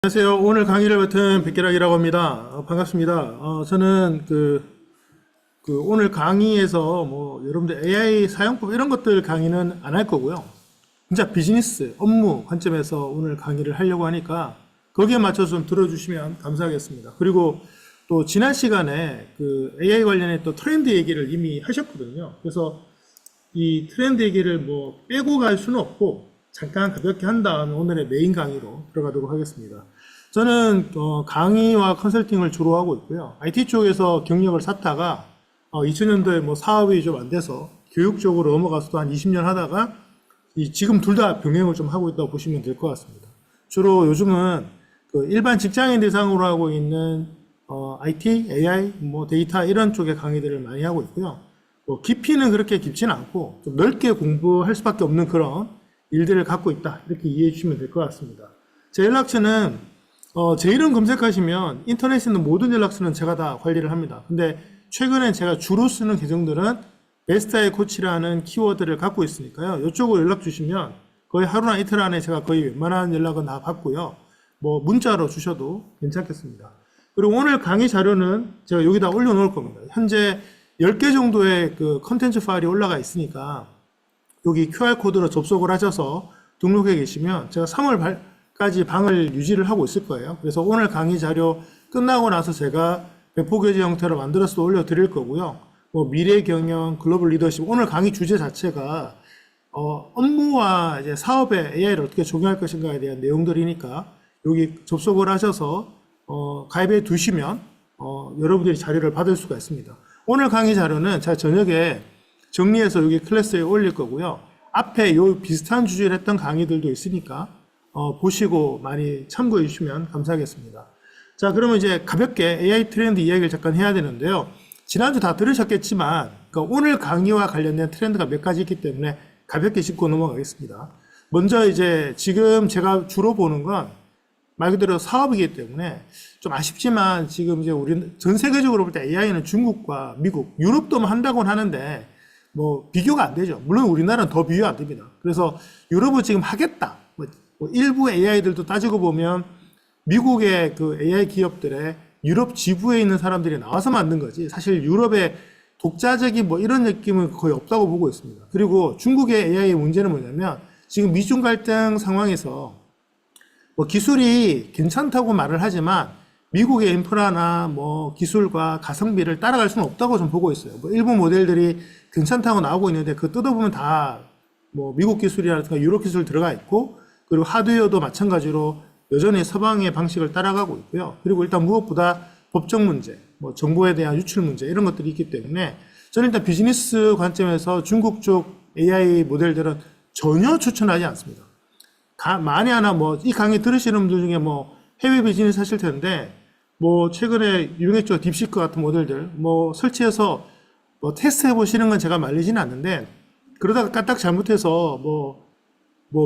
안녕하세요. 오늘 강의를 맡은 백기락이라고 합니다. 반갑습니다. 저는 오늘 강의에서 여러분들 AI 사용법 이런 것들 강의는 안 할 거고요. 진짜 비즈니스, 업무 관점에서 오늘 강의를 하려고 하니까 거기에 맞춰서 좀 들어주시면 감사하겠습니다. 그리고 또 지난 시간에 AI 관련해 또 트렌드 얘기를 이미 하셨거든요. 그래서 이 트렌드 얘기를 빼고 갈 수는 없고 잠깐 가볍게 한 다음에 오늘의 메인 강의로 들어가도록 하겠습니다. 저는 강의와 컨설팅을 주로 하고 있고요. IT 쪽에서 경력을 쌓다가 2000년도에 사업이 좀 안 돼서 교육 쪽으로 넘어가서도 한 20년 하다가 지금 둘 다 병행을 좀 하고 있다고 보시면 될 것 같습니다. 주로 요즘은 일반 직장인 대상으로 하고 있는 IT, AI, 데이터 이런 쪽의 강의들을 많이 하고 있고요. 깊이는 그렇게 깊지는 않고 좀 넓게 공부할 수밖에 없는 그런 일들을 갖고 있다, 이렇게 이해해 주시면 될 것 같습니다. 제 연락처는 제 이름 검색하시면 인터넷에 있는 모든 연락처는 제가 다 관리를 합니다. 근데 최근에 제가 주로 쓰는 계정들은 베스트아이 코치라는 키워드를 갖고 있으니까요. 이쪽으로 연락 주시면 거의 하루나 이틀 안에 제가 거의 웬만한 연락은 다 받고요. 문자로 주셔도 괜찮겠습니다. 그리고 오늘 강의 자료는 제가 여기다 올려놓을 겁니다. 현재 10개 정도의 컨텐츠 파일이 올라가 있으니까 여기 QR코드로 접속을 하셔서 등록해 계시면 제가 3월까지 방을 유지를 하고 있을 거예요. 그래서 오늘 강의 자료 끝나고 나서 제가 배포교재 형태로 만들어서 올려드릴 거고요. 미래 경영, 글로벌 리더십, 오늘 강의 주제 자체가 업무와 이제 사업에 AI를 어떻게 적용할 것인가에 대한 내용들이니까 여기 접속을 하셔서 가입해 두시면 여러분들이 자료를 받을 수가 있습니다. 오늘 강의 자료는 제가 저녁에 정리해서 여기 클래스에 올릴 거고요. 앞에 요 비슷한 주제를 했던 강의들도 있으니까 보시고 많이 참고해 주시면 감사하겠습니다. 자, 그러면 이제 가볍게 AI 트렌드 이야기를 잠깐 해야 되는데요. 지난주 다 들으셨겠지만 오늘 강의와 관련된 트렌드가 몇 가지 있기 때문에 가볍게 짚고 넘어가겠습니다. 먼저 이제 지금 제가 주로 보는 건 말 그대로 사업이기 때문에 좀 아쉽지만 지금 이제 우리 전 세계적으로 볼 때 AI는 중국과 미국, 유럽도 한다고는 하는데 비교가 안 되죠. 물론 우리나라는 더 비교 안 됩니다. 그래서 유럽은 지금 하겠다. 일부 AI들도 따지고 보면 미국의 AI 기업들의 유럽 지부에 있는 사람들이 나와서 만든 거지. 사실 유럽의 독자적인 이런 느낌은 거의 없다고 보고 있습니다. 그리고 중국의 AI의 문제는 뭐냐면 지금 미중 갈등 상황에서 기술이 괜찮다고 말을 하지만 미국의 인프라나 기술과 가성비를 따라갈 수는 없다고 좀 보고 있어요. 일부 모델들이 괜찮다고 나오고 있는데 뜯어보면 다 미국 기술이라든가 유럽 기술 들어가 있고, 그리고 하드웨어도 마찬가지로 여전히 서방의 방식을 따라가고 있고요. 그리고 일단 무엇보다 법적 문제, 정보에 대한 유출 문제 이런 것들이 있기 때문에 저는 일단 비즈니스 관점에서 중국 쪽 AI 모델들은 전혀 추천하지 않습니다. 만에 하나 이 강의 들으시는 분들 중에 해외 비즈니스 하실 텐데 최근에 유행했죠. 딥시크 같은 모델들 설치해서 테스트 해보시는 건 제가 말리지는 않는데, 그러다가 까딱 잘못해서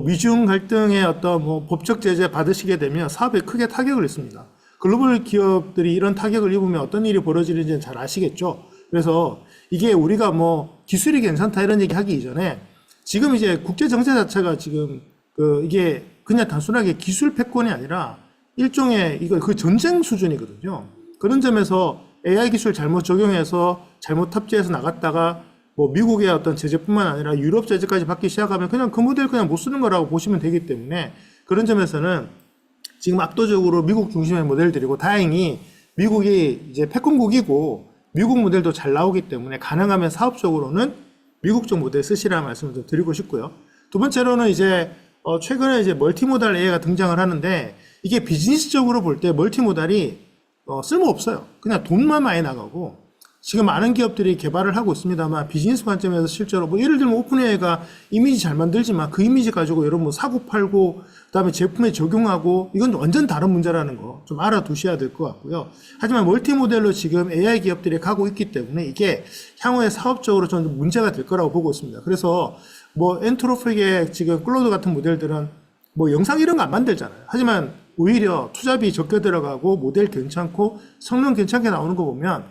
미중 갈등의 어떤 법적 제재 받으시게 되면 사업에 크게 타격을 입습니다. 글로벌 기업들이 이런 타격을 입으면 어떤 일이 벌어지는지는 잘 아시겠죠. 그래서 이게 우리가 기술이 괜찮다 이런 얘기 하기 이전에 지금 이제 국제 정세 자체가 지금 이게 그냥 단순하게 기술 패권이 아니라 일종의 전쟁 수준이거든요. 그런 점에서 AI 기술 잘못 적용해서 잘못 탑재해서 나갔다가 미국의 어떤 제재뿐만 아니라 유럽 제재까지 받기 시작하면 그냥 그 모델 그냥 못 쓰는 거라고 보시면 되기 때문에 그런 점에서는 지금 압도적으로 미국 중심의 모델들이고, 다행히 미국이 이제 패권국이고 미국 모델도 잘 나오기 때문에 가능하면 사업적으로는 미국 쪽 모델 쓰시라는 말씀을 좀 드리고 싶고요. 두 번째로는 이제 최근에 이제 멀티모달 AI가 등장을 하는데 이게 비즈니스적으로 볼 때 멀티모달이 쓸모없어요. 그냥 돈만 많이 나가고, 지금 많은 기업들이 개발을 하고 있습니다만 비즈니스 관점에서 실제로 예를 들면 오픈AI가 이미지 잘 만들지만 그 이미지 가지고 여러분 사고 팔고 그다음에 제품에 적용하고 이건 완전 다른 문제라는 거 좀 알아두셔야 될 것 같고요. 하지만 멀티모델로 지금 AI 기업들이 가고 있기 때문에 이게 향후에 사업적으로 좀 문제가 될 거라고 보고 있습니다. 그래서 엔트로픽의 지금 클로드 같은 모델들은 영상 이런 거 안 만들잖아요. 하지만 오히려 투자비 적게 들어가고 모델 괜찮고 성능 괜찮게 나오는 거 보면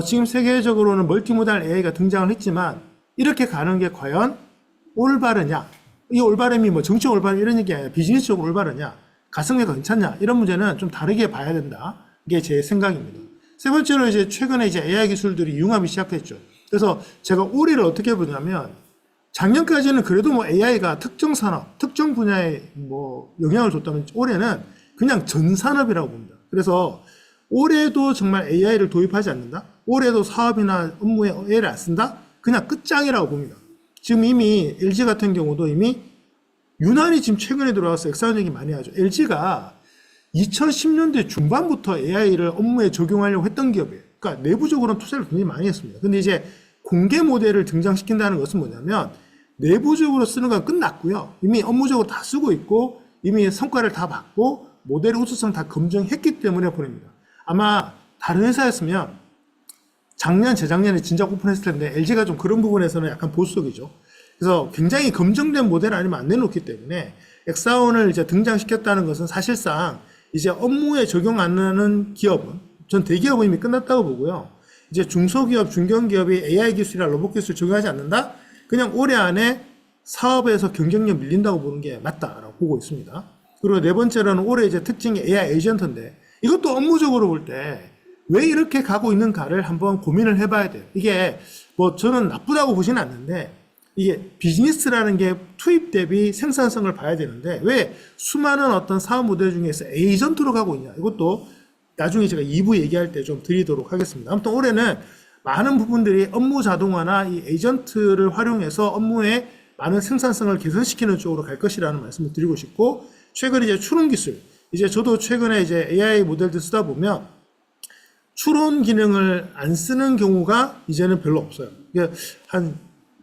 지금 세계적으로는 멀티모달 AI가 등장을 했지만 이렇게 가는 게 과연 올바르냐? 이 올바름이 정치 올바름 이런 얘기 아니라 비즈니스적으로 올바르냐? 가성비가 괜찮냐 이런 문제는 좀 다르게 봐야 된다. 이게 제 생각입니다. 세 번째로 이제 최근에 이제 AI 기술들이 융합이 시작했죠. 그래서 제가 올해를 어떻게 보냐면 작년까지는 그래도 뭐 AI가 특정 산업, 특정 분야에 뭐 영향을 줬다면 올해는 그냥 전 산업이라고 봅니다. 그래서 올해도 정말 AI를 도입하지 않는다? 올해도 사업이나 업무에 AI를 안 쓴다? 그냥 끝장이라고 봅니다. 지금 이미 LG 같은 경우도 이미 유난히 지금 최근에 들어와서 엑사원 얘기 많이 하죠. LG가 2010년대 중반부터 AI를 업무에 적용하려고 했던 기업이에요. 그러니까 내부적으로는 투자를 굉장히 많이 했습니다. 근데 이제 공개 모델을 등장시킨다는 것은 뭐냐면 내부적으로 쓰는 건 끝났고요. 이미 업무적으로 다 쓰고 있고 이미 성과를 다 받고 모델의 우수성 다 검증했기 때문에 보냅니다. 아마 다른 회사였으면 작년, 재작년에 진작 오픈했을 텐데 LG가 좀 그런 부분에서는 약간 보수적이죠. 그래서 굉장히 검증된 모델 아니면 안 내놓기 때문에 엑사원을 이제 등장시켰다는 것은 사실상 이제 업무에 적용 안 하는 기업은 전 대기업은 이미 끝났다고 보고요. 이제 중소기업, 중견기업이 AI 기술이나 로봇 기술 적용하지 않는다? 그냥 올해 안에 사업에서 경쟁력 밀린다고 보는 게 맞다라고 보고 있습니다. 그리고 네 번째로는 올해 이제 특징이 AI 에이전트인데 이것도 업무적으로 볼 때 왜 이렇게 가고 있는가를 한번 고민을 해봐야 돼요. 이게 뭐 저는 나쁘다고 보지는 않는데 이게 비즈니스라는 게 투입 대비 생산성을 봐야 되는데 왜 수많은 어떤 사업 모델 중에서 에이전트로 가고 있냐. 이것도 나중에 제가 2부 얘기할 때 좀 드리도록 하겠습니다. 아무튼 올해는 많은 부분들이 업무 자동화나 이 에이전트를 활용해서 업무의 많은 생산성을 개선시키는 쪽으로 갈 것이라는 말씀을 드리고 싶고 최근 이제 추론 기술 이제 저도 최근에 이제 AI 모델들 쓰다 보면 추론 기능을 안 쓰는 경우가 이제는 별로 없어요.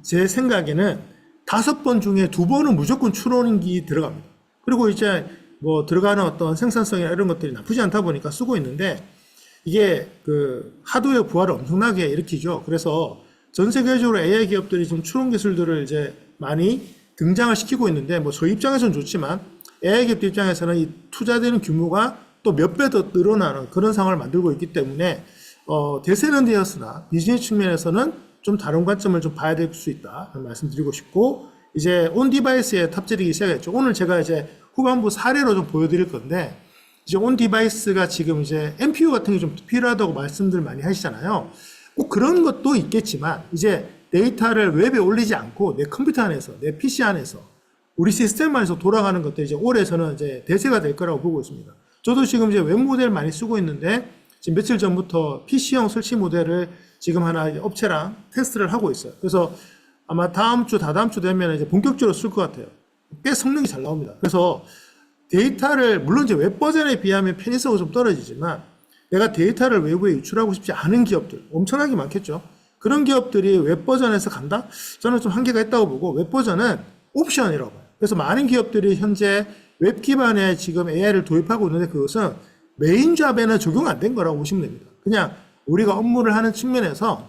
제 생각에는 5번 중에 2번은 무조건 추론기 들어갑니다. 그리고 이제 뭐 들어가는 어떤 생산성이나 이런 것들이 나쁘지 않다 보니까 쓰고 있는데 이게 그 하드웨어 부하를 엄청나게 일으키죠. 그래서 전 세계적으로 AI 기업들이 지금 추론 기술들을 이제 많이 등장을 시키고 있는데 뭐 저희 입장에서는 좋지만 AI 기업들 입장에서는 이 투자되는 규모가 또 몇 배 더 늘어나는 그런 상황을 만들고 있기 때문에 대세는 되었으나 비즈니스 측면에서는 좀 다른 관점을 좀 봐야 될 수 있다 말씀드리고 싶고 이제 온 디바이스에 탑재되기 시작했죠. 오늘 제가 이제 후반부 사례로 좀 보여드릴 건데 이제 온 디바이스가 지금 이제 NPU 같은 게 좀 필요하다고 말씀들 많이 하시잖아요. 꼭 그런 것도 있겠지만 이제 데이터를 웹에 올리지 않고 내 컴퓨터 안에서 내 PC 안에서 우리 시스템 안에서 돌아가는 것들이 이제 올해서는 이제 대세가 될 거라고 보고 있습니다. 저도 지금 이제 웹 모델 많이 쓰고 있는데 지금 며칠 전부터 PC형 설치 모델을 지금 하나 업체랑 테스트를 하고 있어요. 그래서 아마 다음 주, 다다음 주 되면 이제 본격적으로 쓸 것 같아요. 꽤 성능이 잘 나옵니다. 그래서 데이터를, 물론 이제 웹 버전에 비하면 편의성은 좀 떨어지지만 내가 데이터를 외부에 유출하고 싶지 않은 기업들, 엄청나게 많겠죠. 그런 기업들이 웹 버전에서 간다? 저는 좀 한계가 있다고 보고 웹 버전은 옵션이라고 봐요. 그래서 많은 기업들이 현재 웹 기반에 지금 AI를 도입하고 있는데 그것은 메인 잡에는 적용 안 된 거라고 보시면 됩니다. 그냥 우리가 업무를 하는 측면에서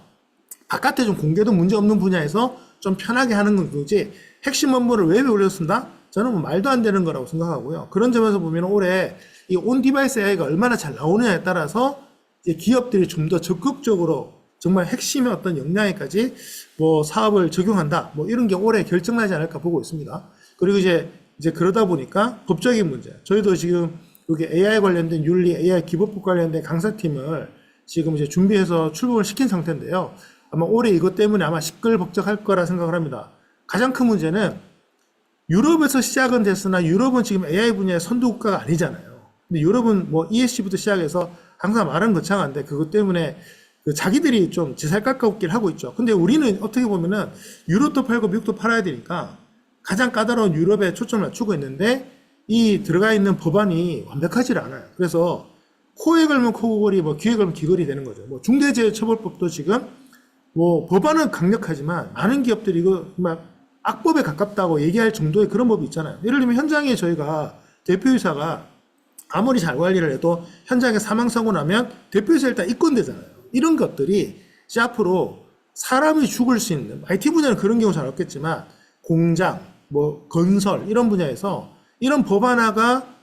바깥에 좀 공개도 문제 없는 분야에서 좀 편하게 하는 건 그거지 핵심 업무를 웹에 올려쓴다? 저는 뭐 말도 안 되는 거라고 생각하고요. 그런 점에서 보면 올해 이 온 디바이스 AI가 얼마나 잘 나오느냐에 따라서 이제 기업들이 좀 더 적극적으로 정말 핵심의 어떤 역량에까지 뭐 사업을 적용한다. 뭐 이런 게 올해 결정나지 않을까 보고 있습니다. 그리고 이제 그러다 보니까 법적인 문제. 저희도 지금 여기 AI 관련된 윤리, AI 기법법 관련된 강사팀을 지금 이제 준비해서 출범을 시킨 상태인데요. 아마 올해 이것 때문에 아마 시끌벅적할 거라 생각을 합니다. 가장 큰 문제는 유럽에서 시작은 됐으나 유럽은 지금 AI 분야의 선도 국가가 아니잖아요. 근데 유럽은 뭐 ESG부터 시작해서 항상 말은 거창한데 그것 때문에 자기들이 좀 지살 깎아웃기를 하고 있죠. 근데 우리는 어떻게 보면은 유럽도 팔고 미국도 팔아야 되니까 가장 까다로운 유럽에 초점을 맞추고 있는데 이 들어가 있는 법안이 완벽하지 않아요. 그래서 코에 걸면 코걸이, 뭐 귀에 걸면 귀걸이 되는 거죠. 뭐 중대재해처벌법도 지금 뭐 법안은 강력하지만 많은 기업들이 이거 막 악법에 가깝다고 얘기할 정도의 그런 법이 있잖아요. 예를 들면 현장에 저희가 대표이사가 아무리 잘 관리를 해도 현장에 사망사고 나면 대표이사 일단 입건되잖아요. 이런 것들이 이제 앞으로 사람이 죽을 수 있는 IT 분야는 그런 경우 잘 없겠지만 공장, 뭐 건설 이런 분야에서 이런 법안화가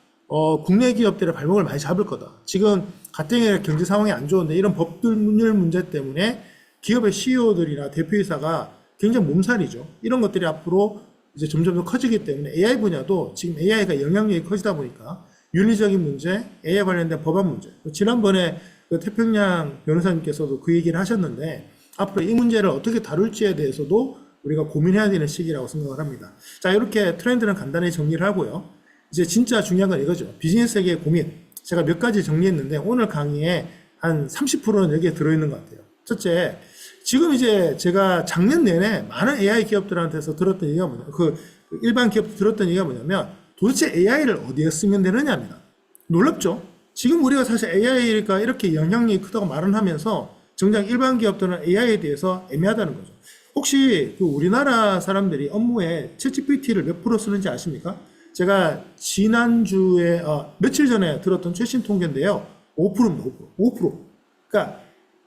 국내 기업들의 발목을 많이 잡을 거다. 지금 가뜩이나 경제 상황이 안 좋은데 이런 법률 문제 때문에 기업의 CEO들이나 대표이사가 굉장히 몸살이죠. 이런 것들이 앞으로 이제 점점 더 커지기 때문에 AI 분야도 지금 AI가 영향력이 커지다 보니까 윤리적인 문제, AI 관련된 법안 문제. 지난번에 그 태평양 변호사님께서도 그 얘기를 하셨는데 앞으로 이 문제를 어떻게 다룰지에 대해서도 우리가 고민해야 되는 시기라고 생각을 합니다. 자, 이렇게 트렌드는 간단히 정리를 하고요. 이제 진짜 중요한 건 이거죠. 비즈니스 세계의 고민. 제가 몇 가지 정리했는데 오늘 강의에 한 30%는 여기에 들어있는 것 같아요. 첫째, 지금 이제 제가 작년 내내 많은 AI 기업들한테서 들었던 얘기가 뭐냐면, 일반 기업 들었던 얘기가 뭐냐면, 도대체 AI를 어디에 쓰면 되느냐입니다. 놀랍죠? 지금 우리가 사실 AI가 이렇게 영향력이 크다고 말은 하면서, 정작 일반 기업들은 AI에 대해서 애매하다는 거죠. 혹시 그 우리나라 사람들이 업무에 챗GPT를 몇 프로 쓰는지 아십니까? 제가 지난주에, 며칠 전에 들었던 최신 통계인데요. 5%입니다, 5%. 5%. 그러니까,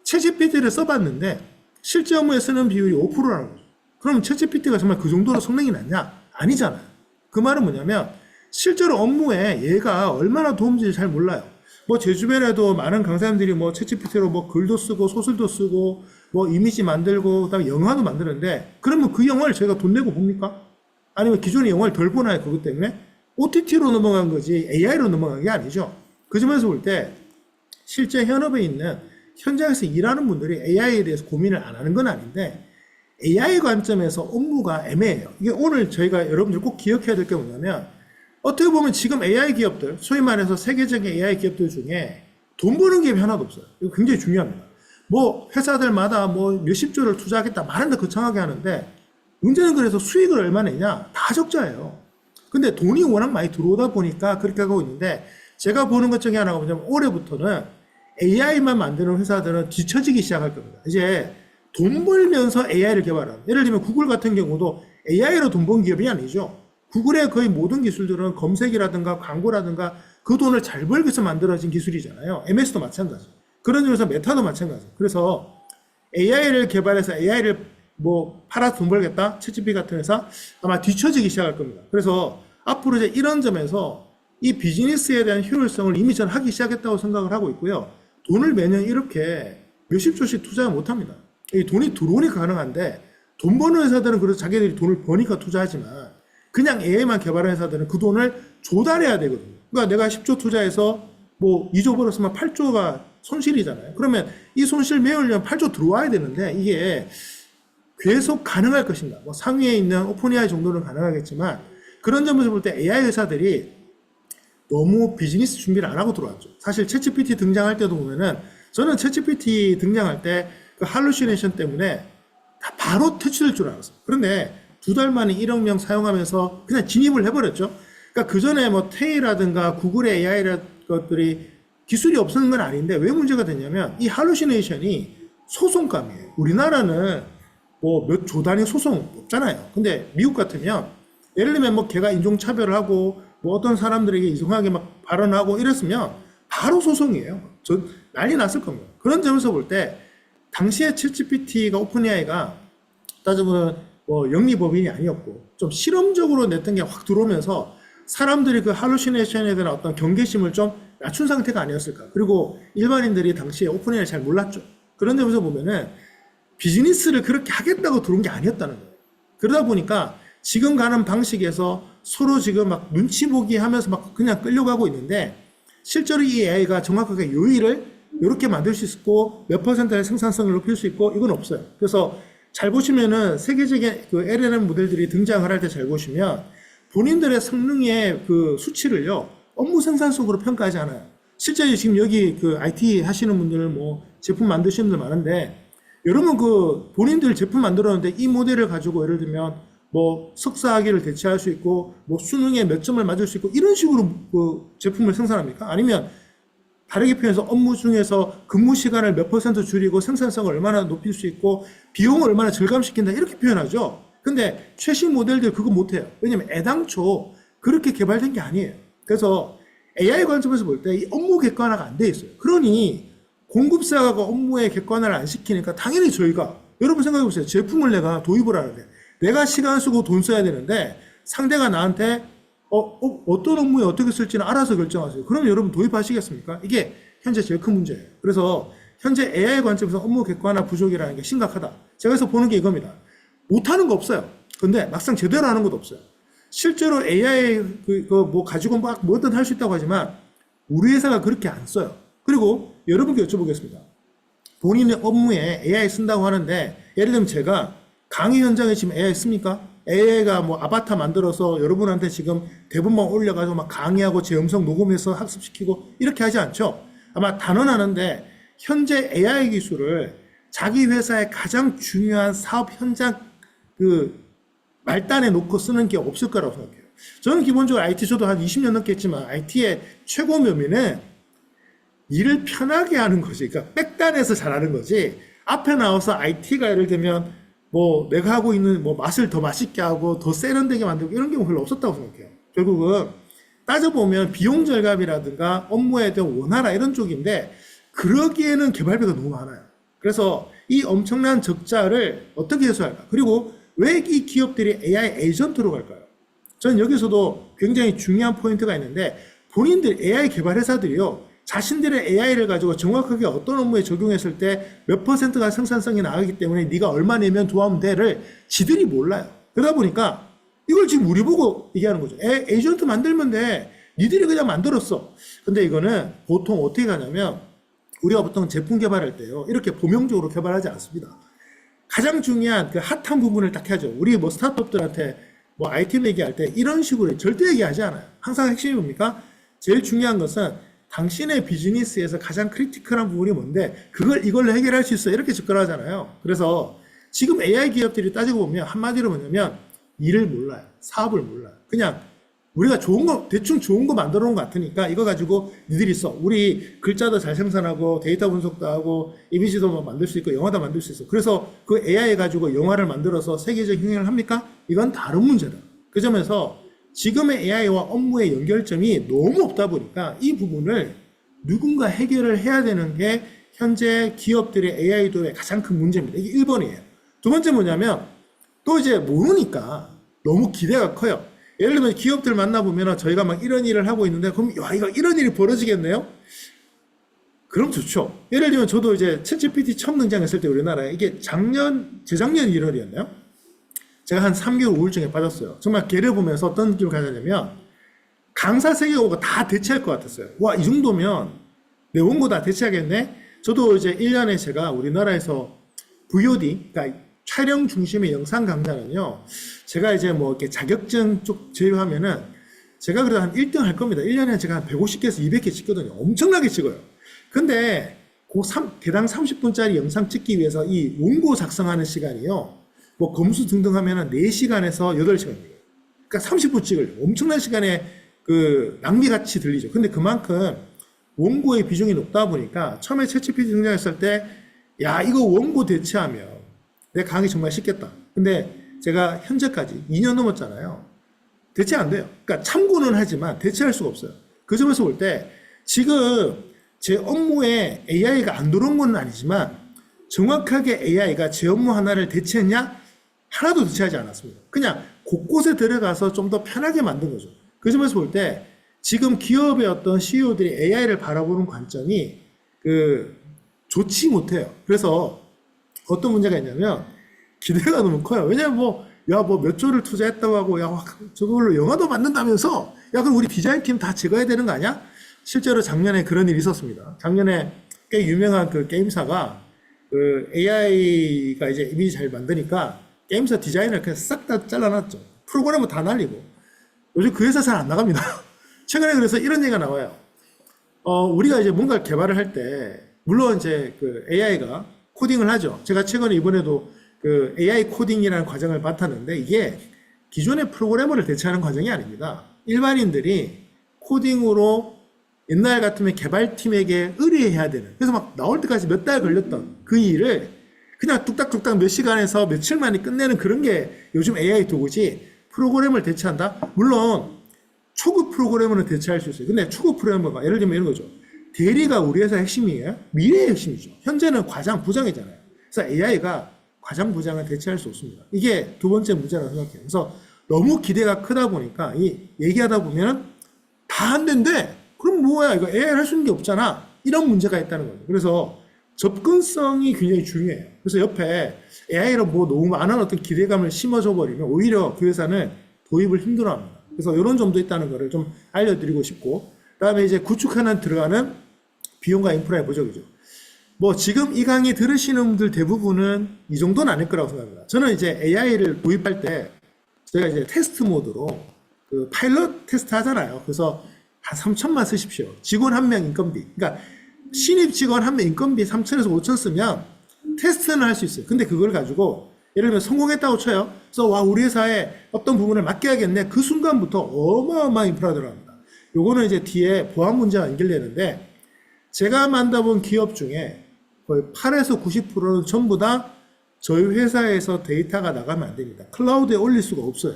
챗GPT를 써봤는데, 실제 업무에 쓰는 비율이 5%라는 거죠. 그럼 챗GPT가 정말 그 정도로 성능이 낮냐? 아니잖아요. 그 말은 뭐냐면, 실제로 업무에 얘가 얼마나 도움인지 잘 몰라요. 뭐, 제 주변에도 많은 강사님들이 뭐, 챗GPT로 뭐, 글도 쓰고, 소설도 쓰고, 뭐, 이미지 만들고, 그 다음에 영화도 만드는데, 그러면 그 영화를 저희가 돈 내고 봅니까? 아니면 기존의 영화를 덜 보나요? 그것 때문에? OTT로 넘어간 거지, AI로 넘어간 게 아니죠. 그 점에서 볼 때, 실제 현업에 있는, 현장에서 일하는 분들이 AI에 대해서 고민을 안 하는 건 아닌데, AI 관점에서 업무가 애매해요. 이게 오늘 저희가 여러분들 꼭 기억해야 될 게 뭐냐면, 어떻게 보면 지금 AI 기업들, 소위 말해서 세계적인 AI 기업들 중에 돈 버는 기업이 하나도 없어요. 이거 굉장히 중요합니다. 뭐 회사들마다 뭐 몇십 조를 투자하겠다 말한다 거창하게 하는데 문제는 그래서 수익을 얼마 내냐? 다 적자예요. 근데 돈이 워낙 많이 들어오다 보니까 그렇게 하고 있는데 제가 보는 것 중에 하나가 뭐냐면 올해부터는 AI만 만드는 회사들은 뒤처지기 시작할 겁니다. 이제 돈 벌면서 AI를 개발하는. 예를 들면 구글 같은 경우도 AI로 돈 번 기업이 아니죠. 구글의 거의 모든 기술들은 검색이라든가 광고라든가 그 돈을 잘 벌기 위해서 만들어진 기술이잖아요. MS도 마찬가지. 그런 점에서 메타도 마찬가지. 그래서 AI를 개발해서 AI를 뭐 팔아서 돈 벌겠다? 챗GPT 같은 회사 아마 뒤처지기 시작할 겁니다. 그래서 앞으로 이제 이런 점에서 이 비즈니스에 대한 효율성을 이미 전 하기 시작했다고 생각을 하고 있고요. 돈을 매년 이렇게 몇십 조씩 투자를 못 합니다. 이 돈이 들어오니까 가능한데 돈 버는 회사들은 그래서 자기들이 돈을 버니까 투자하지만 그냥 AI만 개발하는 회사들은 그 돈을 조달해야 되거든요. 그러니까 내가 10조 투자해서 뭐 2조 벌었으면 8조가 손실이잖아요. 그러면 이 손실 메우려면 8조 들어와야 되는데 이게 계속 가능할 것인가. 뭐 상위에 있는 오픈AI 정도는 가능하겠지만 그런 점에서 볼 때 AI 회사들이 너무 비즈니스 준비를 안 하고 들어왔죠. 사실 챗GPT 등장할 때도 보면은 저는 챗GPT 등장할 때 그 할루시네이션 때문에 다 바로 퇴출될 줄 알았어요. 그런데 2달 만에 1억 명 사용하면서 그냥 진입을 해버렸죠. 그러니까 그 전에 뭐 테이라든가 구글의 AI 것들이 기술이 없었는 건 아닌데 왜 문제가 됐냐면 이 할루시네이션이 소송감이에요. 우리나라는 뭐 몇 조 단위 소송 없잖아요. 근데 미국 같으면 예를 들면 뭐 걔가 인종차별을 하고 뭐 어떤 사람들에게 이상하게 막 발언하고 이랬으면 바로 소송이에요. 전 난리 났을 겁니다. 그런 점에서 볼 때 당시에 챗GPT가 오픈AI가 따져보면 뭐 영리법인이 아니었고 좀 실험적으로 냈던 게 확 들어오면서 사람들이 그 할루시네이션에 대한 어떤 경계심을 좀 낮춘 상태가 아니었을까. 그리고 일반인들이 당시에 오픈AI를 잘 몰랐죠. 그런 점에서 보면은 비즈니스를 그렇게 하겠다고 들어온 게 아니었다는 거예요. 그러다 보니까 지금 가는 방식에서 서로 지금 막 눈치 보기 하면서 막 그냥 끌려가고 있는데 실제로 이 AI가 정확하게 요일을 이렇게 만들 수 있고 몇 퍼센트의 생산성을 높일 수 있고 이건 없어요. 그래서 잘 보시면은 세계적인 그 LLM 모델들이 등장을 할 때 잘 보시면 본인들의 성능의 그 수치를요 업무 생산성으로 평가하지 않아요. 실제 지금 여기 그 IT 하시는 분들 뭐 제품 만드시는 분들 많은데 여러분 그 본인들 제품 만들었는데 이 모델을 가지고 예를 들면 뭐 석사학위를 대체할 수 있고 뭐 수능에 몇 점을 맞을 수 있고 이런 식으로 그 제품을 생산합니까? 아니면 다르게 표현해서 업무 중에서 근무 시간을 몇 퍼센트 줄이고 생산성을 얼마나 높일 수 있고 비용을 얼마나 절감시킨다 이렇게 표현하죠. 근데 최신 모델들 그거 못해요. 왜냐면 애당초 그렇게 개발된 게 아니에요. 그래서 AI 관점에서 볼 때 이 업무 객관화가 안 돼 있어요. 그러니 공급사가 업무에 객관화를 안 시키니까 당연히 저희가 여러분 생각해 보세요. 제품을 내가 도입을 하는데 내가 시간 쓰고 돈 써야 되는데 상대가 나한테 어떤 업무에 어떻게 쓸지는 알아서 결정하세요. 그럼 여러분 도입하시겠습니까? 이게 현재 제일 큰 문제예요. 그래서 현재 AI 관점에서 업무 객관화 부족이라는 게 심각하다. 제가 그래서 보는 게 이겁니다. 못하는 거 없어요. 근데 막상 제대로 하는 것도 없어요. 실제로 AI 뭐 가지고 막 뭐든 할 수 있다고 하지만 우리 회사가 그렇게 안 써요. 그리고 여러분께 여쭤보겠습니다. 본인의 업무에 AI 쓴다고 하는데 예를 들면 제가 강의 현장에 지금 AI 씁니까? AI가 뭐 아바타 만들어서 여러분한테 지금 대본만 올려가지고 막 강의하고 제 음성 녹음해서 학습시키고 이렇게 하지 않죠? 아마 단언하는데 현재 AI 기술을 자기 회사의 가장 중요한 사업 현장 그 말단에 놓고 쓰는 게 없을 거라고 생각해요. 저는 기본적으로 IT 저도 한 20년 넘게 했지만 IT의 최고 묘미는 일을 편하게 하는 거지. 그러니까 백단에서 잘하는 거지. 앞에 나와서 IT가 예를 들면 뭐 내가 하고 있는 뭐 맛을 더 맛있게 하고 더 세련되게 만들고 이런 경우 별로 없었다고 생각해요. 결국은 따져보면 비용 절감이라든가 업무에 대한 원활화 이런 쪽인데 그러기에는 개발비가 너무 많아요. 그래서 이 엄청난 적자를 어떻게 해소할까? 그리고 왜 이 기업들이 AI 에이전트로 갈까요? 저는 여기서도 굉장히 중요한 포인트가 있는데 본인들 AI 개발 회사들이요. 자신들의 AI를 가지고 정확하게 어떤 업무에 적용했을 때 몇 퍼센트가 생산성이 나가기 때문에 네가 얼마 내면 도와면 돼를 지들이 몰라요. 그러다 보니까 이걸 지금 우리 보고 얘기하는 거죠. 에이전트 만들면 돼. 니들이 그냥 만들었어. 근데 이거는 보통 어떻게 가냐면 우리가 보통 제품 개발할 때요. 이렇게 범용적으로 개발하지 않습니다. 가장 중요한 그 핫한 부분을 딱 하죠. 우리 뭐 스타트업들한테 뭐 아이템 얘기할 때 이런 식으로 절대 얘기하지 않아요. 항상 핵심이 뭡니까? 제일 중요한 것은 당신의 비즈니스에서 가장 크리티컬한 부분이 뭔데 그걸 이걸로 해결할 수 있어 이렇게 접근하잖아요. 그래서 지금 AI 기업들이 따지고 보면 한마디로 뭐냐면 일을 몰라요. 사업을 몰라요. 그냥 우리가 좋은 거 대충 좋은 거 만들어 놓은 것 같으니까 이거 가지고 니들이 써. 우리 글자도 잘 생산하고 데이터 분석도 하고 이미지도 만들 수 있고 영화도 만들 수 있어. 그래서 그 AI 가지고 영화를 만들어서 세계적 흥행을 합니까? 이건 다른 문제다. 그 점에서 지금의 AI와 업무의 연결점이 너무 없다 보니까 이 부분을 누군가 해결을 해야 되는 게 현재 기업들의 AI 도의 가장 큰 문제입니다. 이게 1번이에요. 두 번째 뭐냐면 또 이제 모르니까 너무 기대가 커요. 예를 들면 기업들 만나보면 저희가 막 이런 일을 하고 있는데 그럼 야 이거 이런 일이 벌어지겠네요? 그럼 좋죠. 예를 들면 저도 이제 챗GPT 처음 등장했을 때 우리나라에 이게 재작년 1월이었나요? 제가 한 3개월 우울증에 빠졌어요. 정말 걔를 보면서 어떤 느낌을 가졌냐면 강사 세계고가 다 대체할 것 같았어요. 와, 이 정도면 내 원고 다 대체하겠네? 저도 이제 1년에 제가 우리나라에서 VOD, 그러니까 촬영 중심의 영상 강좌는요, 제가 이제 뭐 이렇게 자격증 쪽 제외하면은 제가 그래도 한 1등 할 겁니다. 1년에 제가 한 150개에서 200개 찍거든요. 엄청나게 찍어요. 근데 그 개당 30분짜리 영상 찍기 위해서 이 원고 작성하는 시간이요, 뭐 검수 등등 하면은 4시간에서 8시간이에요. 그러니까 30분 찍으려고. 엄청난 시간에 그 낭비같이 들리죠. 근데 그만큼 원고의 비중이 높다 보니까 처음에 챗GPT 등장했을 때, 야, 이거 원고 대체하면 내 강의 정말 쉽겠다. 근데 제가 현재까지 2년 넘었잖아요. 대체 안 돼요. 그러니까 참고는 하지만 대체할 수가 없어요. 그 점에서 볼 때 지금 제 업무에 AI가 안 들어온 건 아니지만 정확하게 AI가 제 업무 하나를 대체했냐? 하나도 대체하지 않았습니다. 그냥 곳곳에 들어가서 좀 더 편하게 만든 거죠. 그 점에서 볼 때 지금 기업의 어떤 CEO들이 AI를 바라보는 관점이 좋지 못해요. 그래서 어떤 문제가 있냐면 기대가 너무 커요. 왜냐면 뭐 몇 조를 투자했다고 하고 야 저걸로 영화도 만든다면서 야 그럼 우리 디자인팀 다 제거해야 되는 거 아니야? 실제로 작년에 그런 일이 있었습니다. 작년에 꽤 유명한 그 게임사가 그 AI가 이제 이미지 잘 만드니까 게임사 디자인을 그냥 싹 다 잘라놨죠. 프로그램은 다 날리고. 요즘 그 회사 잘 안 나갑니다. 최근에 그래서 이런 얘기가 나와요. 우리가 이제 뭔가 개발을 할 때, 물론 이제 그 AI가 코딩을 하죠. 제가 최근에 이번에도 그 AI 코딩이라는 과정을 맡았는데 이게 기존의 프로그래머를 대체하는 과정이 아닙니다. 일반인들이 코딩으로 옛날 같으면 개발팀에게 의뢰해야 되는, 그래서 막 나올 때까지 몇 달 걸렸던 그 일을 그냥 뚝딱뚝딱 몇 시간에서 며칠 만에 끝내는 그런 게 요즘 AI 도구지, 프로그램을 대체한다? 물론 초급 프로그래머는 대체할 수 있어요. 근데 초급 프로그래머가 예를 들면 이런 거죠. 대리가 우리 회사 핵심이에요? 미래의 핵심이죠. 현재는 과장, 부장이잖아요. 그래서 AI가 과장, 부장을 대체할 수 없습니다. 이게 두 번째 문제라고 생각해요. 그래서 너무 기대가 크다 보니까 얘기하다 보면 다 안 된대. 그럼 뭐야? 이거 AI 할 수 있는 게 없잖아. 이런 문제가 있다는 거예요. 그래서 접근성이 굉장히 중요해요. 그래서 옆에 AI로 뭐 너무 많은 어떤 기대감을 심어줘 버리면 오히려 그 회사는 도입을 힘들어합니다. 그래서 이런 점도 있다는 것을 좀 알려드리고 싶고, 그다음에 이제 구축하는 들어가는 비용과 인프라의 부족이죠. 뭐 지금 이 강의 들으시는 분들 대부분은 이 정도는 아닐 거라고 생각합니다. 저는 이제 AI를 도입할 때 제가 이제 테스트 모드로 그 파일럿 테스트 하잖아요. 그래서 한 3천만 쓰십시오. 직원 한 명 인건비. 그러니까 신입 직원 한 명 인건비 3천에서 5천 쓰면 테스트는 할 수 있어요. 근데 그걸 가지고 예를 들면 성공했다고 쳐요. 그래서 와, 우리 회사에 어떤 부분을 맡겨야겠네. 그 순간부터 어마어마한 인프라 들어갑니다. 요거는 이제 뒤에 보안 문제와 연결되는데, 제가 만나본 기업 중에 거의 8에서 90%는 전부 다 저희 회사에서 데이터가 나가면 안 됩니다. 클라우드에 올릴 수가 없어요.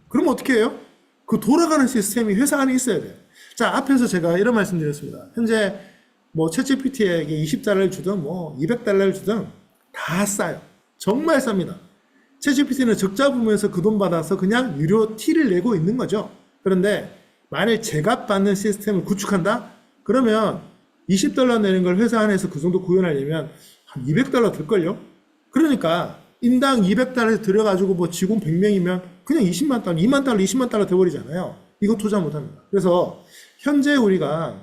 그럼 어떻게 해요? 그 돌아가는 시스템이 회사 안에 있어야 돼요. 자, 앞에서 제가 이런 말씀 드렸습니다. 현재 뭐 챗GPT에게 20달러를 주든 뭐 200달러를 주든 다 싸요. 정말 쌉니다. 챗GPT는 적자 부문에서 그 돈 받아서 그냥 유료 티를 내고 있는 거죠. 그런데 만일 제값 받는 시스템을 구축한다? 그러면 20달러 내는 걸 회사 안에서 그 정도 구현하려면 한 200달러 들걸요? 그러니까 인당 200달러 들여가지고 뭐 직원 100명이면 그냥 20만 달러, 2만 달러, 20만 달러 돼버리잖아요. 이거 투자 못합니다. 그래서 현재 우리가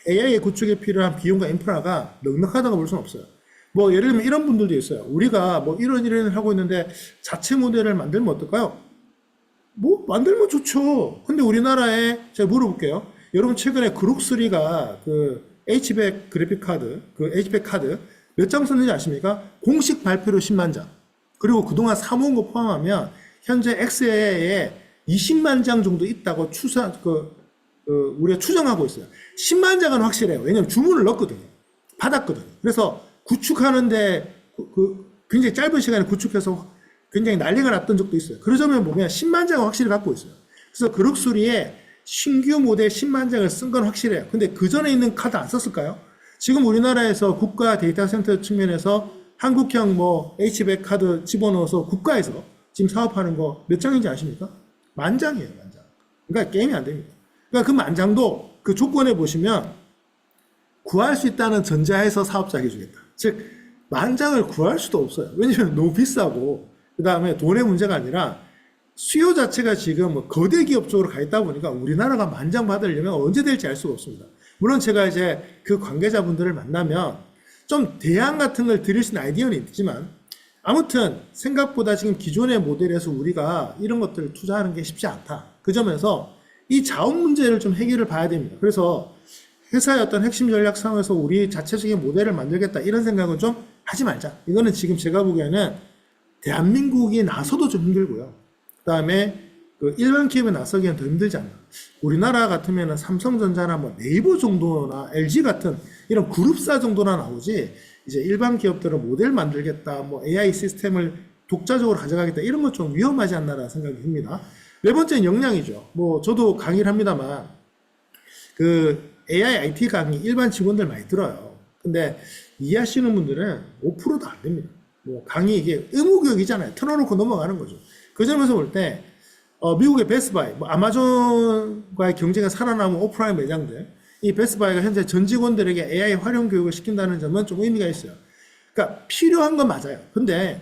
AI 구축에 필요한 비용과 인프라가 넉넉하다고 볼 수는 없어요. 뭐 예를 들면 이런 분들도 있어요. 우리가 뭐 이런 일을 하고 있는데 자체 모델을 만들면 어떨까요? 뭐 만들면 좋죠. 근데 우리나라에 제가 물어볼게요. 여러분 최근에 그룹3가 그 H백 그래픽 카드, 그 H백 카드 몇 장 썼는지 아십니까? 공식 발표로 10만 장. 그리고 그동안 사모은 거 포함하면 현재 엑스에 20만 장 정도 있다고 우리가 추정하고 있어요. 10만 장은 확실해요. 왜냐면 주문을 넣었거든요. 받았거든요. 그래서 구축하는데 굉장히 짧은 시간에 구축해서 굉장히 난리가 났던 적도 있어요. 그러자면 보면 10만 장은 확실히 갖고 있어요. 그래서 그룹3에 신규 모델 10만 장을 쓴 건 확실해요. 근데 그 전에 있는 카드 안 썼을까요? 지금 우리나라에서 국가 데이터 센터 측면에서 한국형 뭐 H백 카드 집어넣어서 국가에서 지금 사업하는 거 몇 장인지 아십니까? 만장이에요, 만장. 그러니까 게임이 안 됩니다. 그러니까 그 만장도 그 조건에 보시면 구할 수 있다는 전제하에서 사업자 해주겠다. 즉, 만장을 구할 수도 없어요. 왜냐면 너무 비싸고, 그 다음에 돈의 문제가 아니라 수요 자체가 지금 뭐 거대 기업 쪽으로 가 있다 보니까 우리나라가 만장 받으려면 언제 될지 알 수가 없습니다. 물론 제가 이제 그 관계자분들을 만나면 좀 대안 같은 걸 드릴 수 있는 아이디어는 있지만, 아무튼 생각보다 지금 기존의 모델에서 우리가 이런 것들을 투자하는 게 쉽지 않다. 그 점에서 이 자원 문제를 좀 해결을 봐야 됩니다. 그래서 회사의 어떤 핵심 전략상에서 우리 자체적인 모델을 만들겠다 이런 생각은 좀 하지 말자. 이거는 지금 제가 보기에는 대한민국이 나서도 좀 힘들고요. 그 다음에 그 일반 기업에 나서기엔 더 힘들지 않나. 우리나라 같으면 삼성전자나 뭐 네이버 정도나 LG 같은 이런 그룹사 정도나 나오지, 이제 일반 기업들은 모델 만들겠다, 뭐 AI 시스템을 독자적으로 가져가겠다, 이런 건 좀 위험하지 않나라는 생각이 듭니다. 네 번째는 역량이죠. 뭐 저도 강의를 합니다만 그 AI IT 강의 일반 직원들 많이 들어요. 근데 이해하시는 분들은 5%도 안 됩니다. 뭐 강의 이게 의무교육이잖아요. 틀어놓고 넘어가는 거죠. 그 점에서 볼 때 미국의 베스트바이, 뭐 아마존과의 경쟁이 살아남은 오프라인 매장들, 이 베스트바이가 현재 전 직원들에게 AI 활용 교육을 시킨다는 점은 좀 의미가 있어요. 그러니까 필요한 건 맞아요. 근데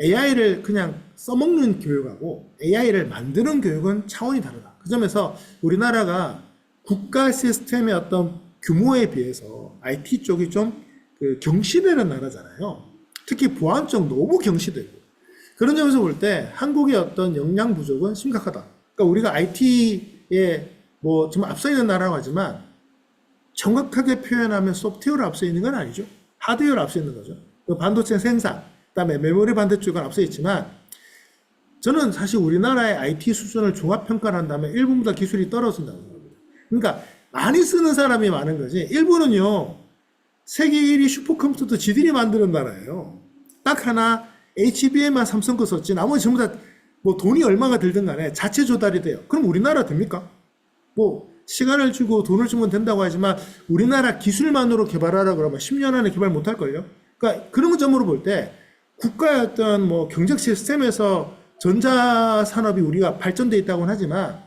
AI를 그냥 써먹는 교육하고 AI를 만드는 교육은 차원이 다르다. 그 점에서 우리나라가 국가 시스템의 어떤 규모에 비해서 IT 쪽이 좀 그 경시되는 나라잖아요. 특히 보안 쪽 너무 경시되고. 그런 점에서 볼 때 한국의 어떤 역량 부족은 심각하다. 그러니까 우리가 IT에 뭐 좀 앞서 있는 나라라고 하지만 정확하게 표현하면 소프트웨어를 앞서 있는 건 아니죠. 하드웨어를 앞서 있는 거죠. 그 반도체 생산, 그다음에 메모리 반도체 쪽은 앞서 있지만, 저는 사실 우리나라의 IT 수준을 종합평가를 한다면 일본보다 기술이 떨어진다고 생각합니다. 그러니까 많이 쓰는 사람이 많은 거지, 일본은요 세계 1위 슈퍼컴퓨터도 지들이 만드는 나라예요. 딱 하나 HBM만 삼성 거 썼지 나머지 전부 다 뭐 돈이 얼마가 들든 간에 자체 조달이 돼요. 그럼 우리나라 됩니까? 뭐 시간을 주고 돈을 주면 된다고 하지만 우리나라 기술만으로 개발하라 그러면 10년 안에 개발 못할걸요? 그러니까 그런 점으로 볼 때 국가의 어떤 뭐 경제 시스템에서 전자산업이 우리가 발전돼 있다고는 하지만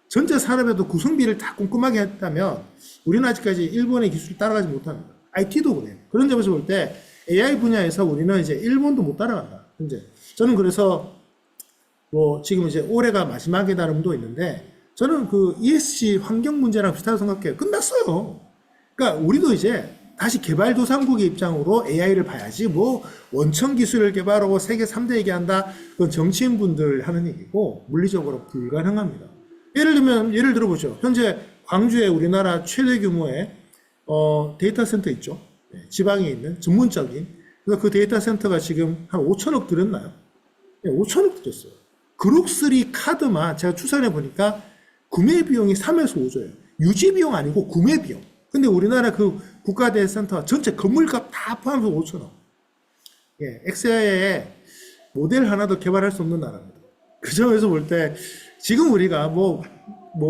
전자산업에도 구성비를 다 꼼꼼하게 했다면 우리는 아직까지 일본의 기술을 따라가지 못합니다. IT도 그래요. 그런 점에서 볼 때 AI 분야에서 우리는 이제 일본도 못 따라간다. 현재. 저는 그래서 뭐 지금 이제 올해가 마지막이다는 분도 있는데 저는 그 ESG 환경 문제랑 비슷하다고 생각해요. 끝났어요. 그러니까 우리도 이제 다시 개발도상국의 입장으로 AI를 봐야지 뭐 원천 기술을 개발하고 세계 3대 얘기한다. 그건 정치인분들 하는 얘기고 물리적으로 불가능합니다. 예를 들어보죠. 현재 광주에 우리나라 최대 규모의 데이터 센터 있죠. 네, 지방에 있는 전문적인. 그래서 그 데이터 센터가 지금 한 5천억 들였나요? 네, 5천억 들였어요. 그룹3 카드만 제가 추산해 보니까 구매 비용이 3에서 5조예요. 유지 비용 아니고 구매 비용. 근데 우리나라 그 국가대센터 전체 건물값 다 포함해서 5천억. 예, 엑스아이의 모델 하나도 개발할 수 없는 나라입니다. 그 점에서 볼 때 지금 우리가 뭐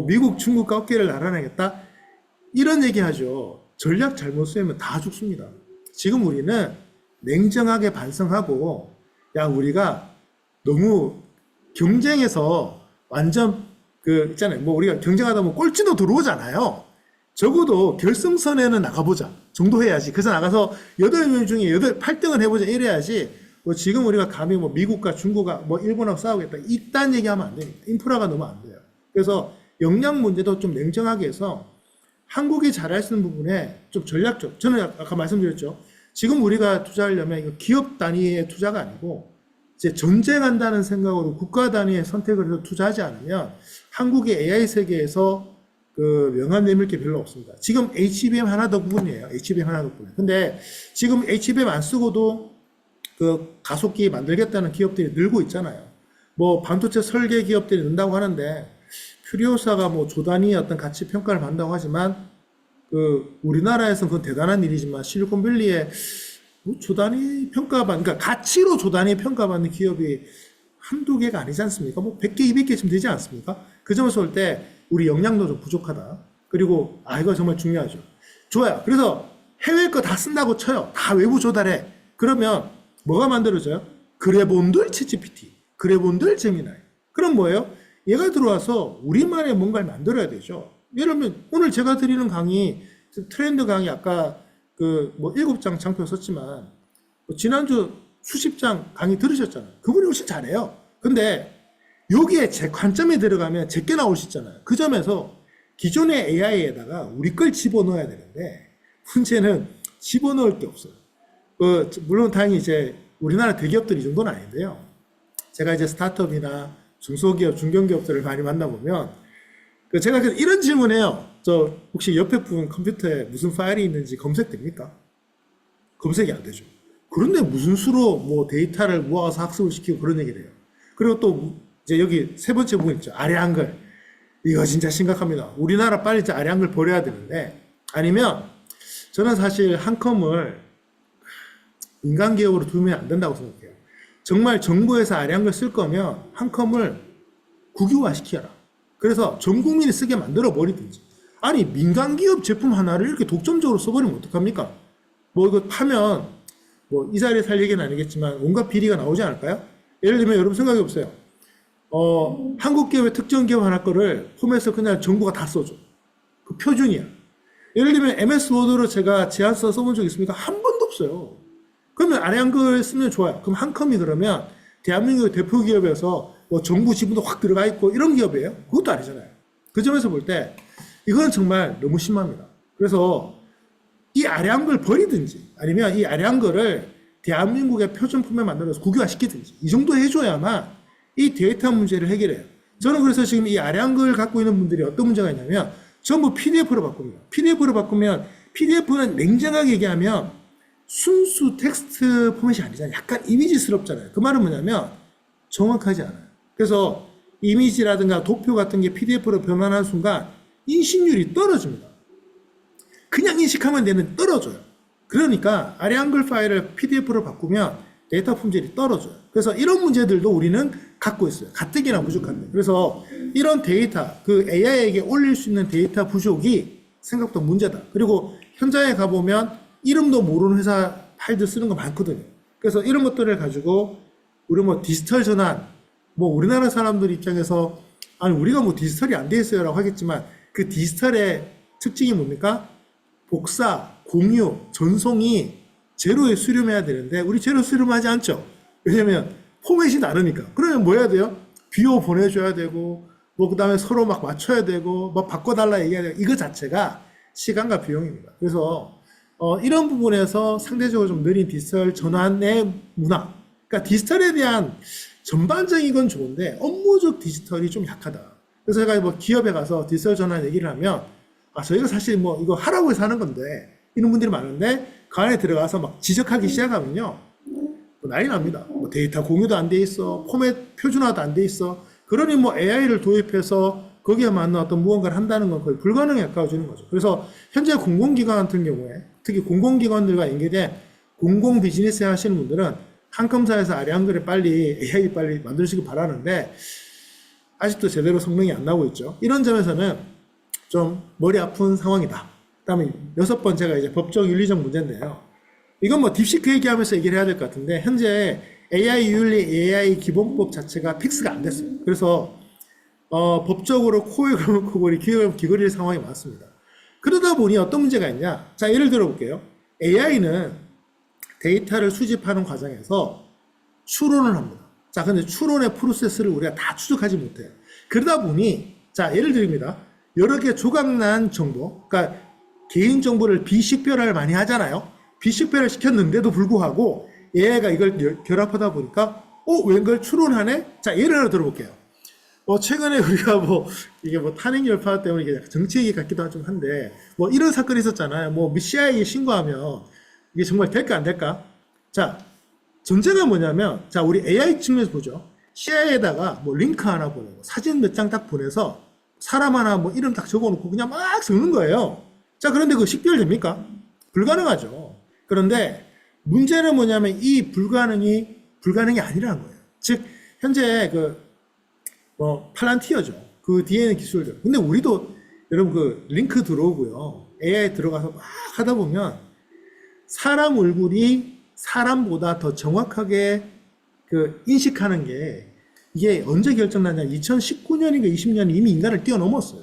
미국, 중국과 어깨를 나란하겠다? 이런 얘기 하죠. 전략 잘못 쓰면 다 죽습니다. 지금 우리는 냉정하게 반성하고, 야, 우리가 너무 경쟁에서 완전 있잖아요. 뭐 우리가 경쟁하다 보면 꼴찌도 들어오잖아요. 적어도 결승선에는 나가보자 정도 해야지. 그래서 나가서 8명 중에 8등을 해보자 이래야지. 뭐 지금 우리가 감히 뭐 미국과 중국과 뭐 일본하고 싸우겠다 이딴 얘기하면 안 됩니다. 인프라가 너무 안 돼요. 그래서 역량 문제도 좀 냉정하게 해서 한국이 잘할 수 있는 부분에 좀 전략적, 저는 아까 말씀드렸죠. 지금 우리가 투자하려면 이거 기업 단위의 투자가 아니고 이제 전쟁한다는 생각으로 국가 단위의 선택을 해서 투자하지 않으면 한국의 AI 세계에서 그 명함 내밀 게 별로 없습니다. 지금 HBM 하나 덕분이에요. HBM 하나 덕분에. 근데 지금 HBM 안 쓰고도 그 가속기 만들겠다는 기업들이 늘고 있잖아요. 뭐 반도체 설계 기업들이 는다고 하는데 퓨리오사가 뭐 조단위의 어떤 가치 평가를 받는다고 하지만 그 우리나라에서는 그건 대단한 일이지만 실리콘밸리에 뭐 조단위 평가받는, 그러니까 가치로 조단위 평가받는 기업이 한두 개가 아니지 않습니까? 뭐 100개, 200개쯤 되지 않습니까? 그 점에서 볼 때 우리 역량도 좀 부족하다. 그리고 이거 정말 중요하죠. 좋아요. 그래서 해외 거 다 쓴다고 쳐요. 다 외부 조달해. 그러면 뭐가 만들어져요? 그래본들 챗GPT, 그래본들 제미나이. 그럼 뭐예요? 얘가 들어와서 우리만의 뭔가를 만들어야 되죠. 예를 들면 오늘 제가 드리는 강의, 트렌드 강의 아까 뭐 7장 장표 썼지만 뭐 지난주 수십 장 강의 들으셨잖아요. 그분이 훨씬 잘해요. 근데 여기에 제 관점에 들어가면 제게 나올 수 있잖아요. 그 점에서 기존의 AI에다가 우리 걸 집어넣어야 되는데 문제는 집어넣을 게 없어요. 물론 다행히 이제 우리나라 대기업들이 이 정도는 아닌데요. 제가 이제 스타트업이나 중소기업, 중견기업들을 많이 만나보면 제가 이런 질문해요. 저 혹시 옆에 분 컴퓨터에 무슨 파일이 있는지 검색됩니까? 검색이 안 되죠. 그런데 무슨 수로 뭐 데이터를 모아서 학습을 시키고 그런 얘기를 해요. 그리고 또 이제 여기 세 번째 부분 있죠. 아래 한글. 이거 진짜 심각합니다. 우리나라 빨리 이제 아래 한글 버려야 되는데, 아니면 저는 사실 한컴을 민간 기업으로 두면 안 된다고 생각해요. 정말 정부에서 아래 한글 쓸 거면 한컴을 국유화 시켜라. 그래서 전 국민이 쓰게 만들어 버리든지. 아니 민간 기업 제품 하나를 이렇게 독점적으로 써버리면 어떡합니까? 뭐 이거 파면 뭐 이 자리에 살 얘기는 아니겠지만 온갖 비리가 나오지 않을까요? 예를 들면 여러분 생각해 보세요. 한국 기업의 특정 기업 하나 거를 폼에서 그냥 정부가 다 써줘. 그 표준이야. 예를 들면 MS 워드로 제가 제안서 써본 적 있습니까? 한 번도 없어요. 그러면 아래 한글 쓰면 좋아요. 그럼 한컴이 그러면 대한민국 대표 기업에서 뭐 정부 지분도 확 들어가 있고 이런 기업이에요? 그것도 아니잖아요. 그 점에서 볼 때 이건 정말 너무 심합니다. 그래서 이 아래 한글 버리든지 아니면 이 아래 한글을 대한민국의 표준품에 만들어서 국유화 시키든지 이 정도 해줘야만 이 데이터 문제를 해결해요. 저는 그래서 지금 이 아래 한글 갖고 있는 분들이 어떤 문제가 있냐면 전부 PDF로 바꿉니다. PDF로 바꾸면 PDF는 냉정하게 얘기하면 순수 텍스트 포맷이 아니잖아요. 약간 이미지스럽잖아요. 그 말은 뭐냐면 정확하지 않아요. 그래서 이미지라든가 도표 같은 게 PDF로 변환하는 순간 인식률이 떨어집니다. 그냥 인식하면 되는 떨어져요. 그러니까 아래 한글 파일을 PDF로 바꾸면 데이터 품질이 떨어져요. 그래서 이런 문제들도 우리는 갖고 있어요. 가뜩이나 부족한데. 그래서 이런 데이터, 그 AI에게 올릴 수 있는 데이터 부족이 생각보다 문제다. 그리고 현장에 가보면 이름도 모르는 회사 파일들 쓰는 거 많거든요. 그래서 이런 것들을 가지고 우리 뭐 디지털 전환, 뭐 우리나라 사람들 입장에서 아니 우리가 뭐 디지털이 안 돼 있어요 라고 하겠지만 그 디지털의 특징이 뭡니까? 복사, 공유, 전송이 제로에 수렴해야 되는데 우리 제로 수렴하지 않죠. 왜냐면 포맷이 다르니까. 그러면 뭐 해야 돼요? 비호 보내줘야 되고, 뭐, 그 다음에 서로 막 맞춰야 되고, 뭐, 바꿔달라 얘기해야 되고, 이거 자체가 시간과 비용입니다. 그래서, 이런 부분에서 상대적으로 좀 느린 디지털 전환의 문화. 그러니까 디지털에 대한 전반적인 건 좋은데, 업무적 디지털이 좀 약하다. 그래서 제가 뭐 기업에 가서 디지털 전환 얘기를 하면, 아, 저희가 사실 뭐 이거 하라고 해서 하는 건데, 이런 분들이 많은데, 그 안에 들어가서 막 지적하기 시작하면요, 뭐 난리 납니다. 뭐 데이터 공유도 안 돼 있어, 포맷 표준화도 안 돼 있어. 그러니 뭐 AI를 도입해서 거기에 맞는 어떤 무언가를 한다는 건 거의 불가능에 가까워지는 거죠. 그래서 현재 공공기관 같은 경우에 특히 공공기관들과 연계된 공공 비즈니스 하시는 분들은 한컴사에서 아래 한글에 빨리 AI 빨리 만들시길 바라는데 아직도 제대로 성능이 안 나오고 있죠. 이런 점에서는 좀 머리 아픈 상황이다. 그다음에 여섯 번째가 이제 법적 윤리적 문제인데요. 이건 뭐 딥시크 얘기하면서 얘기를 해야 될 것 같은데 현재 AI 윤리, AI 기본법 자체가 픽스가 안 됐어요. 그래서 법적으로 코에 걸면 코골이, 귀에 걸면 귀걸이의 상황이 많습니다. 그러다 보니 어떤 문제가 있냐? 자, 예를 들어 볼게요. AI는 데이터를 수집하는 과정에서 추론을 합니다. 자, 근데 추론의 프로세스를 우리가 다 추적하지 못해요. 그러다 보니, 자, 예를 드립니다. 여러 개 조각난 정보, 그러니까 개인 정보를 비식별화를 많이 하잖아요. 비식별화 시켰는데도 불구하고 AI가 이걸 결합하다 보니까, 웬걸 추론하네? 자, 예를 하나 들어볼게요. 최근에 우리가 뭐, 이게 뭐 탄핵 여파 때문에 이게 정치 얘기 같기도 좀 한데, 뭐 이런 사건이 있었잖아요. 뭐 CIA에 신고하면 이게 정말 될까 안 될까? 자, 전제가 뭐냐면, 자, 우리 AI 측면에서 보죠. CIA에다가 뭐 링크 하나 보내고, 사진 몇 장 딱 보내서, 사람 하나 뭐 이름 딱 적어놓고 그냥 막 적는 거예요. 자, 그런데 그거 식별됩니까? 불가능하죠. 그런데 문제는 뭐냐면 이 불가능이 아니라는 거예요. 즉, 현재 팔란티어죠. 그 뒤에는 기술들. 근데 우리도 여러분 그 링크 들어오고요. AI 들어가서 막 하다 보면 사람 얼굴이 사람보다 더 정확하게 인식하는 게 이게 언제 결정났냐? 2019년인가 20년이 이미 인간을 뛰어넘었어요.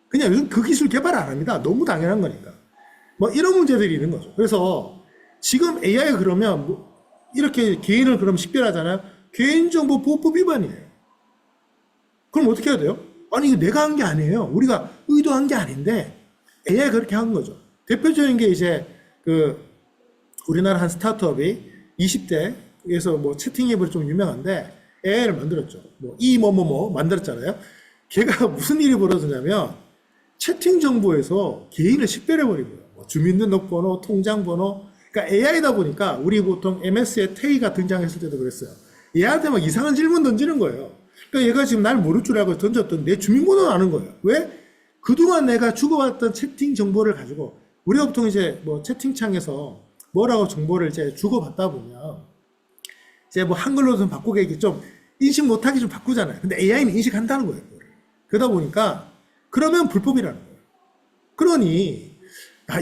그냥 요즘 그 기술 개발 안 합니다. 너무 당연한 거니까. 뭐 이런 문제들이 있는 거죠. 그래서 지금 AI가 그러면 이렇게 개인을 그럼 식별하잖아요. 개인정보 보호법 위반이에요. 그럼 어떻게 해야 돼요? 아니, 이거 내가 한 게 아니에요. 우리가 의도한 게 아닌데 AI가 그렇게 한 거죠. 대표적인 게 이제 우리나라 한 스타트업이 20대에서 뭐 채팅 앱으로 좀 유명한데 AI를 만들었죠. 뭐 만들었잖아요. 걔가 무슨 일이 벌어지냐면 채팅 정보에서 개인을 식별해버린 거예요. 뭐 주민등록번호, 통장번호. 그러니까 AI다 보니까 우리 보통 MS의 테이가 등장했을 때도 그랬어요. 얘한테 막 이상한 질문 던지는 거예요. 그러니까 얘가 지금 날 모를 줄 알고 던졌던 내 주민번호를 아는 거예요. 왜? 그동안 내가 주고받던 채팅 정보를 가지고 우리가 보통 이제 뭐 채팅창에서 뭐라고 정보를 이제 주고받다 보면 이제 뭐 한글로 좀 바꾸게 좀 인식 못하게 좀 바꾸잖아요. 근데 AI는 인식한다는 거예요. 그거를. 그러다 보니까 그러면 불법이라는 거예요. 그러니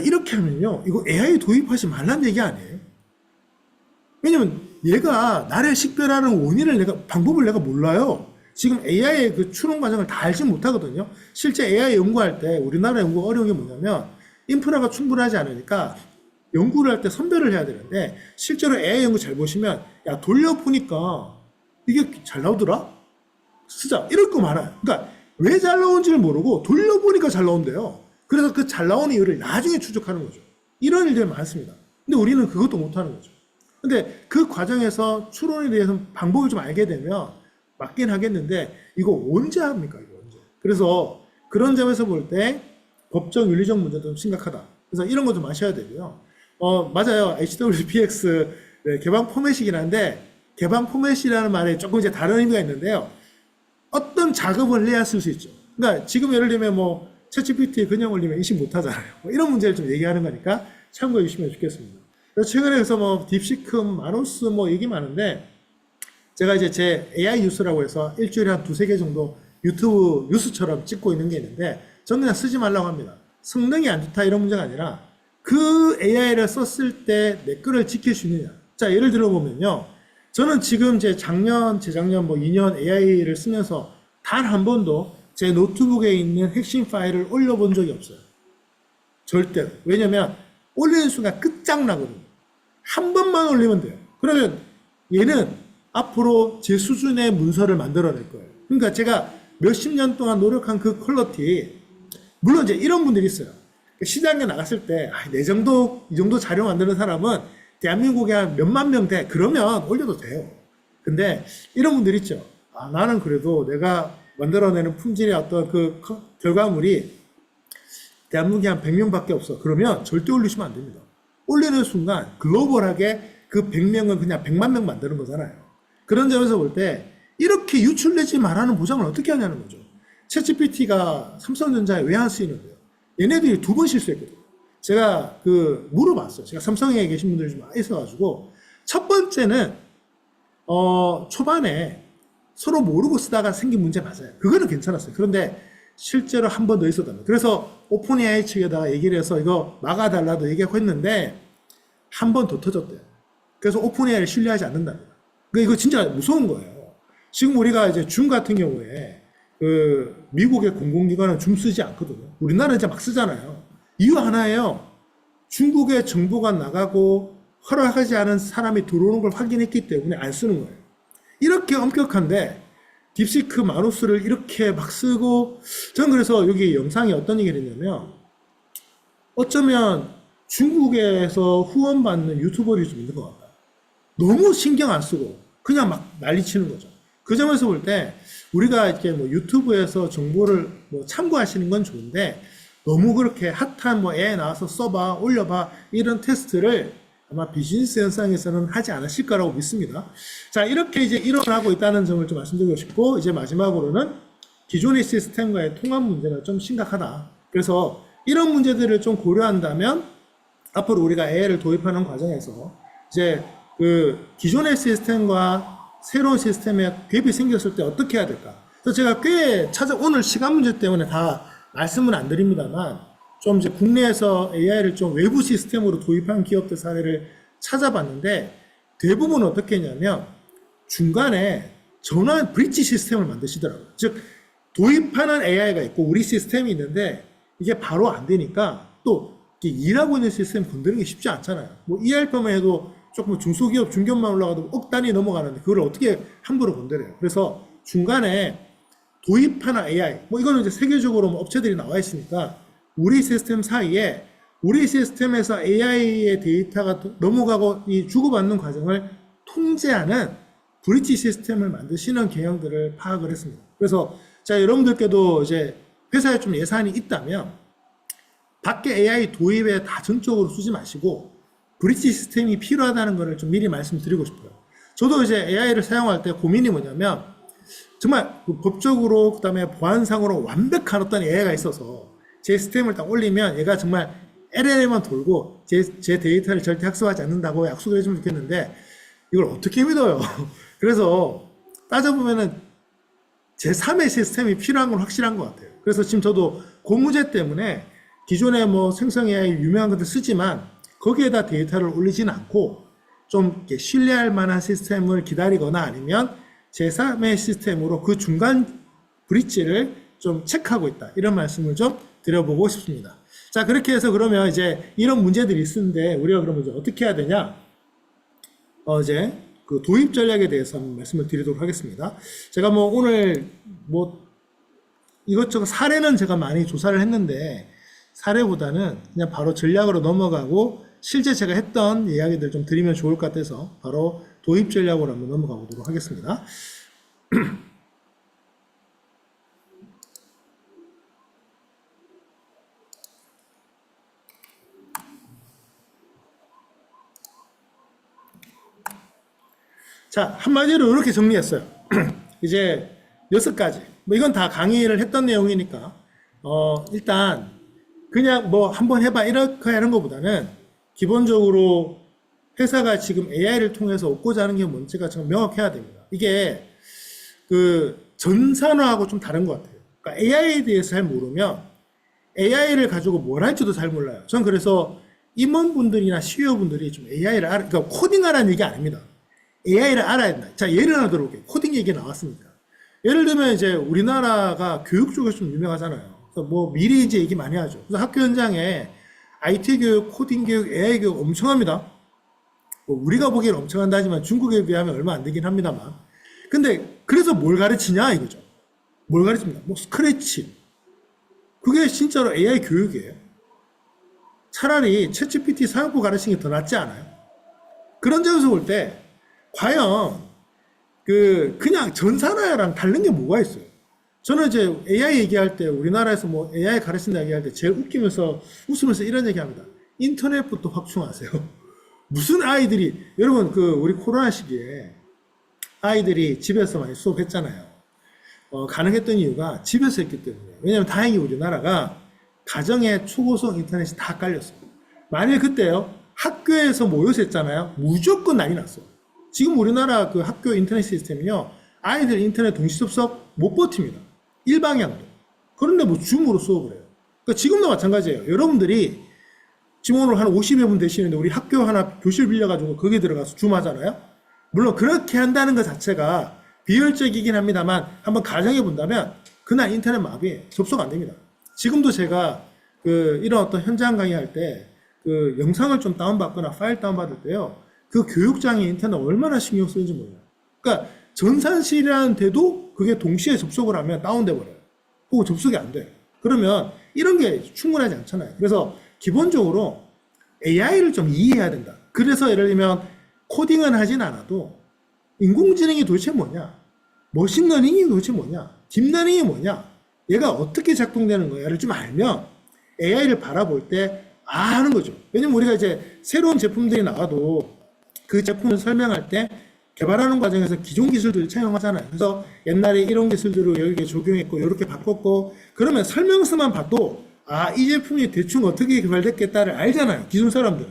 이렇게 하면요. 이거 AI 도입하지 말란 얘기 아니에요. 왜냐면 얘가 나를 식별하는 방법을 내가 몰라요. 지금 AI의 그 추론 과정을 다 알지 못하거든요. 실제 AI 연구할 때 우리나라 연구가 어려운 게 뭐냐면 인프라가 충분하지 않으니까 연구를 할 때 선별을 해야 되는데 실제로 AI 연구 잘 보시면 야 돌려보니까 이게 잘 나오더라? 쓰자 이럴 거 많아요. 그러니까 왜 잘 나오는지를 모르고 돌려보니까 잘 나온대요. 그래서 그 잘 나오는 이유를 나중에 추적하는 거죠. 이런 일들이 많습니다. 근데 우리는 그것도 못하는 거죠. 근데 그 과정에서 추론에 대해서 방법을 좀 알게 되면 맞긴 하겠는데 이거 언제 합니까? 이거 언제? 그래서 그런 점에서 볼 때 법적 윤리적 문제도 좀 심각하다. 그래서 이런 거 좀 아셔야 되고요. 맞아요. HWPX 개방 포맷이긴 한데 개방 포맷이라는 말에 조금 이제 다른 의미가 있는데요. 어떤 작업을 해야 쓸 수 있죠. 그러니까 지금 예를 들면 뭐 챗GPT 그냥 올리면 인식 못 하잖아요. 뭐 이런 문제를 좀 얘기하는 거니까 참고해 주시면 좋겠습니다. 그래서 최근에 그래서 뭐 딥시크, 마노스 뭐 얘기 많은데 제가 이제 제 AI 뉴스라고 해서 일주일에 한 두세 개 정도 유튜브 뉴스처럼 찍고 있는 게 있는데 저는 그냥 쓰지 말라고 합니다. 성능이 안 좋다 이런 문제가 아니라 그 AI를 썼을 때 내 거를 지킬 수 있느냐. 자, 예를 들어 보면요. 저는 지금 재작년 뭐 2년 AI를 쓰면서 단 한 번도 제 노트북에 있는 핵심 파일을 올려본 적이 없어요. 절대로. 왜냐면 올리는 순간 끝장나거든요. 한 번만 올리면 돼요. 그러면 얘는 앞으로 제 수준의 문서를 만들어낼 거예요. 그러니까 제가 몇십 년 동안 노력한 그 퀄리티, 물론 이제 이런 분들이 있어요. 시장에 나갔을 때, 내 정도, 이 정도 자료 만드는 사람은 대한민국에 한 몇만 명 돼. 그러면 올려도 돼요. 근데 이런 분들 있죠. 나는 그래도 내가 만들어내는 품질의 어떤 그 결과물이 대한민국에 한 100명밖에 없어. 그러면 절대 올리시면 안 됩니다. 올리는 순간 글로벌하게 그 100명은 그냥 100만 명 만드는 거잖아요. 그런 점에서 볼 때 이렇게 유출되지 말라는 보장을 어떻게 하냐는 거죠. 챗GPT가 삼성전자에 왜 안 쓰이는데요? 얘네들이 2번 실수했거든요. 제가 물어봤어요. 제가 삼성에 계신 분들이 좀 있어가지고 첫 번째는 초반에 서로 모르고 쓰다가 생긴 문제 맞아요. 그거는 괜찮았어요. 그런데 실제로 한 번 더 있었답니다. 그래서 오픈 AI 측에다가 얘기를 해서 이거 막아달라도 얘기하고 했는데 한 번 더 터졌대요. 그래서 오픈 AI를 신뢰하지 않는답니다. 그러니까 이거 진짜 무서운 거예요. 지금 우리가 이제 줌 같은 경우에 미국의 공공기관은 줌 쓰지 않거든요. 우리나라는 이제 막 쓰잖아요. 이유 하나예요. 중국의 정보가 나가고 허락하지 않은 사람이 들어오는 걸 확인했기 때문에 안 쓰는 거예요. 이렇게 엄격한데 딥시크 마누스를 이렇게 막 쓰고, 저는 그래서 여기 영상에 어떤 얘기를 했냐면, 어쩌면 중국에서 후원받는 유튜버들이 좀 있는 것 같아요. 너무 신경 안 쓰고 그냥 막 난리치는 거죠. 그 점에서 볼 때 우리가 이렇게 뭐 유튜브에서 정보를 뭐 참고하시는 건 좋은데, 너무 그렇게 핫한 뭐 AI 나와서 써봐, 올려봐, 이런 테스트를 아마 비즈니스 현상에서는 하지 않으실 거라고 믿습니다. 자, 이렇게 이제 일어나고 있다는 점을 좀 말씀드리고 싶고, 이제 마지막으로는 기존의 시스템과의 통합 문제가 좀 심각하다. 그래서 이런 문제들을 좀 고려한다면 앞으로 우리가 AI를 도입하는 과정에서 이제 기존의 시스템과 새로운 시스템에 갭이 생겼을 때 어떻게 해야 될까? 그래서 제가 꽤 오늘 시간 문제 때문에 다 말씀은 안 드립니다만, 좀 이제 국내에서 AI를 좀 외부 시스템으로 도입한 기업들 사례를 찾아봤는데, 대부분 어떻게 했냐면 중간에 전환 브릿지 시스템을 만드시더라고요. 즉 도입하는 AI가 있고 우리 시스템이 있는데 이게 바로 안 되니까, 또 일하고 있는 시스템 건드리는 게 쉽지 않잖아요. 뭐 ERP만 해도 조금 중소기업, 중견만 올라가도 억 단위 넘어가는데 그걸 어떻게 함부로 건드려요. 그래서 중간에 도입하는 AI, 뭐 이거는 이제 세계적으로 뭐 업체들이 나와 있으니까 우리 시스템 사이에 우리 시스템에서 AI의 데이터가 넘어가고 이 주고받는 과정을 통제하는 브릿지 시스템을 만드시는 경향들을 파악을 했습니다. 그래서 자, 여러분들께도 이제 회사에 좀 예산이 있다면 밖에 AI 도입에 다 전적으로 쓰지 마시고 브릿지 시스템이 필요하다는 것을 좀 미리 말씀드리고 싶어요. 저도 이제 AI를 사용할 때 고민이 뭐냐면, 정말 법적으로 그다음에 보안상으로 완벽한 어떤 AI가 있어서 제 시스템을 딱 올리면 얘가 정말 LLM만 돌고 제 데이터를 절대 학습하지 않는다고 약속을 해주면 좋겠는데 이걸 어떻게 믿어요? 그래서 따져보면은 제3의 시스템이 필요한 건 확실한 것 같아요. 그래서 지금 저도 그 문제 때문에 기존에 뭐 생성 AI 유명한 것들 쓰지만 거기에다 데이터를 올리지는 않고 좀 이렇게 신뢰할 만한 시스템을 기다리거나 아니면 제3의 시스템으로 그 중간 브릿지를 좀 체크하고 있다. 이런 말씀을 좀 드려보고 싶습니다. 자, 그렇게 해서 그러면 이제 이런 문제들이 있는데 우리가 그러면 이제 어떻게 해야 되냐? 이제 그 도입 전략에 대해서 한번 말씀을 드리도록 하겠습니다. 제가 뭐 오늘 뭐 이것저것 사례는 제가 많이 조사를 했는데 사례보다는 그냥 바로 전략으로 넘어가고 실제 제가 했던 이야기들 좀 드리면 좋을 것 같아서 바로 도입 전략으로 한번 넘어가 보도록 하겠습니다. 자, 한마디로 이렇게 정리했어요. 이제 6가지. 뭐 이건 다 강의를 했던 내용이니까, 일단, 그냥 뭐 한번 해봐 이렇게 하는 것보다는 기본적으로 회사가 지금 AI를 통해서 얻고자 하는 게 뭔지가 좀 명확해야 됩니다. 이게 전산화하고 좀 다른 것 같아요. 그러니까 AI에 대해서 잘 모르면 AI를 가지고 뭘 할지도 잘 몰라요. 전 그래서 임원분들이나 CEO분들이 좀 AI를 그러니까 코딩하라는 얘기 아닙니다. AI를 알아야 된다. 자, 예를 하나 들어볼게요. 코딩 얘기 나왔으니까. 예를 들면 이제 우리나라가 교육 쪽에서 좀 유명하잖아요. 그래서 뭐 미리 이제 얘기 많이 하죠. 그래서 학교 현장에 IT 교육, 코딩 교육, AI 교육 엄청 합니다. 뭐 우리가 보기엔 엄청 한다지만 중국에 비하면 얼마 안 되긴 합니다만. 근데 그래서 뭘 가르치냐 이거죠. 뭘 가르칩니까? 뭐 스크래치. 그게 진짜로 AI 교육이에요. 차라리 챗GPT 사용법 가르치는 게 더 낫지 않아요? 그런 점에서 볼 때 과연 그냥 전산화랑 다른 게 뭐가 있어요? 저는 이제 AI 얘기할 때 우리나라에서 뭐 AI 가르친다 얘기할 때 제일 웃으면서 이런 얘기합니다. 인터넷부터 확충하세요. 무슨 아이들이 여러분 우리 코로나 시기에 아이들이 집에서 많이 수업했잖아요. 가능했던 이유가 집에서 했기 때문에. 왜냐면 다행히 우리나라가 가정에 초고속 인터넷이 다 깔렸어요. 만일 그때요 학교에서 모여서 했잖아요. 무조건 난리 났어요. 지금 우리나라 그 학교 인터넷 시스템이요 아이들 인터넷 동시 접속 못 버팁니다. 일방향도. 그런데 뭐 줌으로 수업을 해요. 그러니까 지금도 마찬가지예요. 여러분들이 지금 오늘 한 50여 분 되시는데 우리 학교 하나 교실 빌려가지고 거기에 들어가서 줌 하잖아요. 물론 그렇게 한다는 것 자체가 비효율적이긴 합니다만 한번 가정해 본다면 그날 인터넷 마비에 접속 안 됩니다. 지금도 제가 이런 어떤 현장 강의할 때 영상을 좀 다운받거나 파일 다운받을 때요. 그 교육장에 인터넷 얼마나 신경 쓰는지 몰라요. 그러니까 전산실이라는 데도 그게 동시에 접속을 하면 다운돼 버려요. 그거 접속이 안 돼요. 그러면 이런 게 충분하지 않잖아요. 그래서 기본적으로 AI를 좀 이해해야 된다. 그래서 예를 들면 코딩은 하진 않아도 인공지능이 도대체 뭐냐? 머신러닝이 도대체 뭐냐? 딥러닝이 뭐냐? 얘가 어떻게 작동되는 거야를 좀 알면 AI를 바라볼 때 하는 거죠. 왜냐면 우리가 이제 새로운 제품들이 나와도 그 제품을 설명할 때 개발하는 과정에서 기존 기술들을 차용하잖아요. 그래서 옛날에 이런 기술들을 여기에 적용했고 이렇게 바꿨고 그러면 설명서만 봐도 이 제품이 대충 어떻게 개발됐겠다를 알잖아요. 기존 사람들은.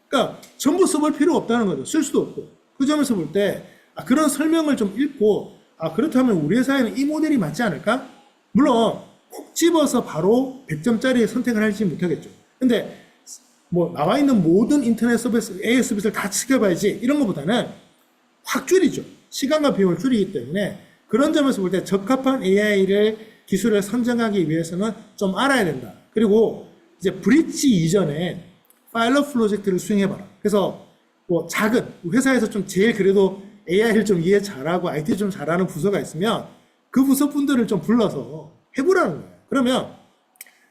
그러니까 전부 써볼 필요가 없다는 거죠. 쓸 수도 없고. 그 점에서 볼 때 그런 설명을 좀 읽고 그렇다면 우리 회사에는 이 모델이 맞지 않을까? 물론 콕 집어서 바로 100점짜리 선택을 하지 못하겠죠. 근데 뭐 나와 있는 모든 인터넷 서비스, AI 서비스를 다 지켜봐야지 이런 것보다는 확 줄이죠. 시간과 비용을 줄이기 때문에 그런 점에서 볼 때 적합한 AI를 기술을 선정하기 위해서는 좀 알아야 된다. 그리고 이제 브릿지 이전에 파일럿 프로젝트를 수행해봐라. 그래서 뭐 작은 회사에서 좀 제일 그래도 AI를 좀 이해 잘하고 IT 좀 잘하는 부서가 있으면 그 부서 분들을 좀 불러서 해보라는 거예요. 그러면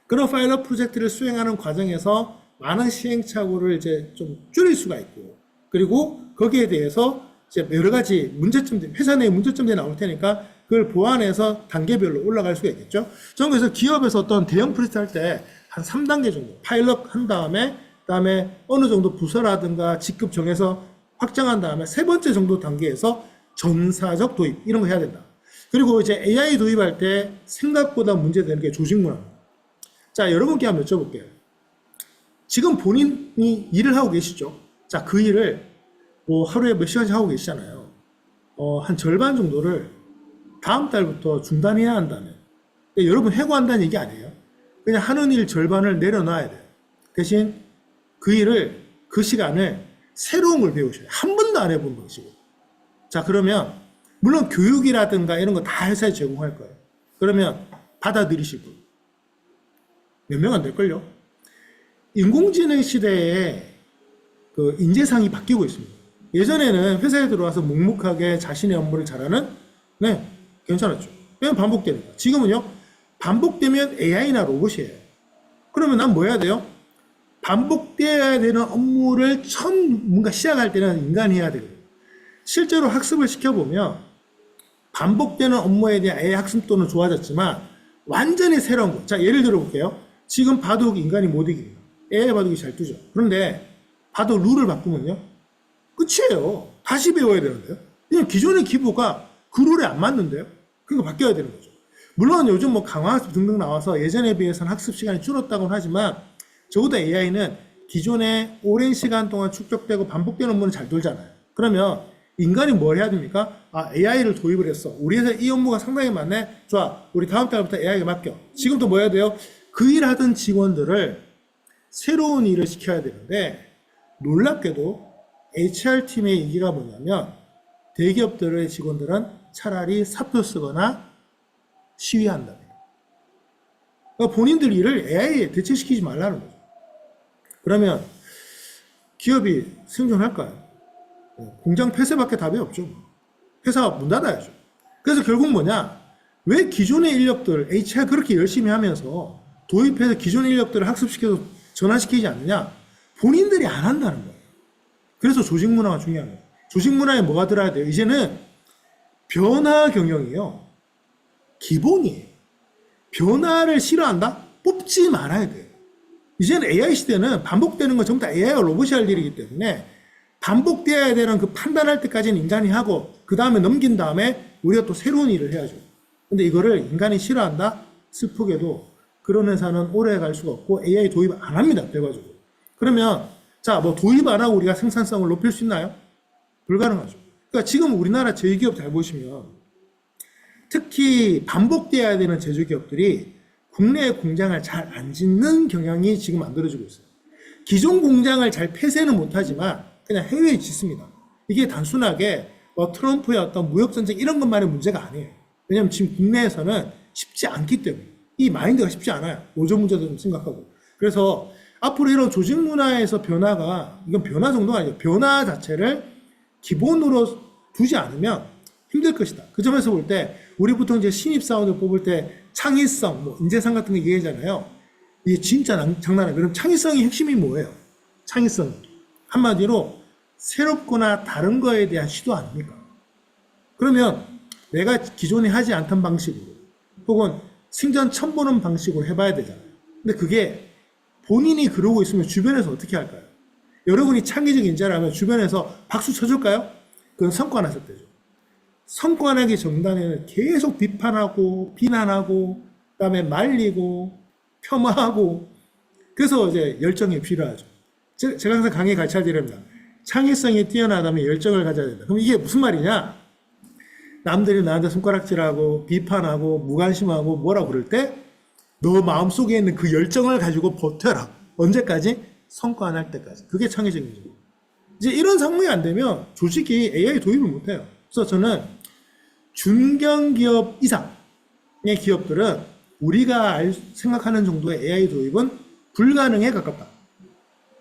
그런 파일럿 프로젝트를 수행하는 과정에서 많은 시행착오를 이제 좀 줄일 수가 있고, 그리고 거기에 대해서 이제 여러 가지 문제점들, 회사 내에 문제점들이 나올 테니까 그걸 보완해서 단계별로 올라갈 수가 있겠죠. 저는 그래서 기업에서 어떤 대형 프로젝트 할 때 한 3단계 정도 파일럿 한 다음에 어느 정도 부서라든가 직급 정해서 확장한 다음에 세 번째 정도 단계에서 전사적 도입 이런 거 해야 된다. 그리고 이제 AI 도입할 때 생각보다 문제되는 게 조직 문화입니다. 자, 여러분께 한번 여쭤볼게요. 지금 본인이 일을 하고 계시죠? 자, 그 일을 뭐 하루에 몇 시간씩 하고 계시잖아요. 한 절반 정도를 다음 달부터 중단해야 한다면, 여러분 해고한다는 얘기 아니에요. 그냥 하는 일 절반을 내려놔야 돼요. 대신 그 일을, 그 시간을 새로운 걸 배우셔요. 한 번도 안 해본 것이고. 자, 그러면 물론 교육이라든가 이런 거 다 회사에 제공할 거예요. 그러면 받아들이실 분 몇 명 안 될걸요? 인공지능 시대에 그 인재상이 바뀌고 있습니다. 예전에는 회사에 들어와서 묵묵하게 자신의 업무를 잘하는, 괜찮았죠. 왜냐면 반복되니까. 지금은요, 반복되면 AI나 로봇이에요. 그러면 난 뭐 해야 돼요? 반복되어야 되는 업무를 처음 뭔가 시작할 때는 인간이 해야 되거든요. 실제로 학습을 시켜보면 반복되는 업무에 대한 AI 학습도는 좋아졌지만 완전히 새로운 거. 자, 예를 들어 볼게요. 지금 바둑 인간이 못 이깁니다. AI 바둑이 잘 두죠. 그런데 바둑 룰을 바꾸면요, 끝이에요. 다시 배워야 되는데요. 그냥 기존의 기보가 그 룰에 안 맞는데요. 그러니까 바뀌어야 되는 거죠. 물론 요즘 뭐 강화학습 등등 나와서 예전에 비해서는 학습 시간이 줄었다고는 하지만 적어도 AI는 기존에 오랜 시간 동안 축적되고 반복되는 업무는 잘 돌잖아요. 그러면 인간이 뭘 해야 됩니까? AI를 도입을 했어. 우리 회사 이 업무가 상당히 많네. 좋아. 우리 다음 달부터 AI가 맡겨. 지금부터 뭐 해야 돼요? 그 일 하던 직원들을 새로운 일을 시켜야 되는데, 놀랍게도 HR팀의 얘기가 뭐냐면 대기업들의 직원들은 차라리 사표 쓰거나 시위한다. 그러니까 본인들 일을 AI에 대체시키지 말라는 거죠. 그러면 기업이 생존할까요? 공장 폐쇄밖에 답이 없죠. 회사 문 닫아야죠. 그래서 결국 뭐냐? 왜 기존의 인력들, HR 그렇게 열심히 하면서 도입해서 기존의 인력들을 학습시켜서 전환시키지 않느냐? 본인들이 안 한다는 거예요. 그래서 조직 문화가 중요한 거예요. 조직 문화에 뭐가 들어야 돼요? 이제는 변화 경영이요. 기본이에요. 변화를 싫어한다? 뽑지 말아야 돼요. 이제는 AI 시대는 반복되는 건 전부 다 AI와 로봇이 할 일이기 때문에 반복되어야 되는 그 판단할 때까지는 인간이 하고 그 다음에 넘긴 다음에 우리가 또 새로운 일을 해야죠. 근데 이거를 인간이 싫어한다? 슬프게도 그런 회사는 오래 갈 수가 없고 AI 도입 안 합니다. 결과적으로. 그러면 자, 뭐 도입 안 하고 우리가 생산성을 높일 수 있나요? 불가능하죠. 그러니까 지금 우리나라 제기업 잘 보시면 특히 반복되어야 되는 제조기업들이 국내에 공장을 잘 안 짓는 경향이 지금 만들어지고 있어요. 기존 공장을 잘 폐쇄는 못하지만 그냥 해외에 짓습니다. 이게 단순하게 뭐 트럼프의 어떤 무역전쟁 이런 것만의 문제가 아니에요. 왜냐하면 지금 국내에서는 쉽지 않기 때문에 이 마인드가 쉽지 않아요. 노조 문제도 좀 생각하고. 그래서 앞으로 이런 조직 문화에서 변화가 이건 변화 정도가 아니에요. 변화 자체를 기본으로 두지 않으면 힘들 것이다. 그 점에서 볼 때 우리 보통 이제 신입사원을 뽑을 때 창의성, 뭐 인재상 같은 거 얘기하잖아요. 이게 진짜 장난 아니에요. 그럼 창의성의 핵심이 뭐예요? 창의성. 한마디로 새롭거나 다른 거에 대한 시도 아닙니까? 그러면 내가 기존에 하지 않던 방식으로 혹은 생전 처음 보는 방식으로 해봐야 되잖아요. 근데 그게 본인이 그러고 있으면 주변에서 어떻게 할까요? 여러분이 창의적 인재라면 주변에서 박수 쳐줄까요? 그건 성과났을 때죠. 성과나기 전단에는 계속 비판하고 비난하고 그다음에 말리고 폄하하고 그래서 이제 열정이 필요하죠. 제가 항상 강의 가르쳐 드립니다. 창의성이 뛰어나다면 열정을 가져야 된다. 그럼 이게 무슨 말이냐? 남들이 나한테 손가락질하고 비판하고 무관심하고 뭐라고 그럴 때 너 마음속에 있는 그 열정을 가지고 버텨라. 언제까지? 성과 안 할 때까지. 그게 창의적인 거죠. 이제 이런 상황이 안 되면 조직이 AI 도입을 못 해요. 그래서 저는 중견기업 이상의 기업들은 우리가 생각하는 정도의 AI 도입은 불가능에 가깝다.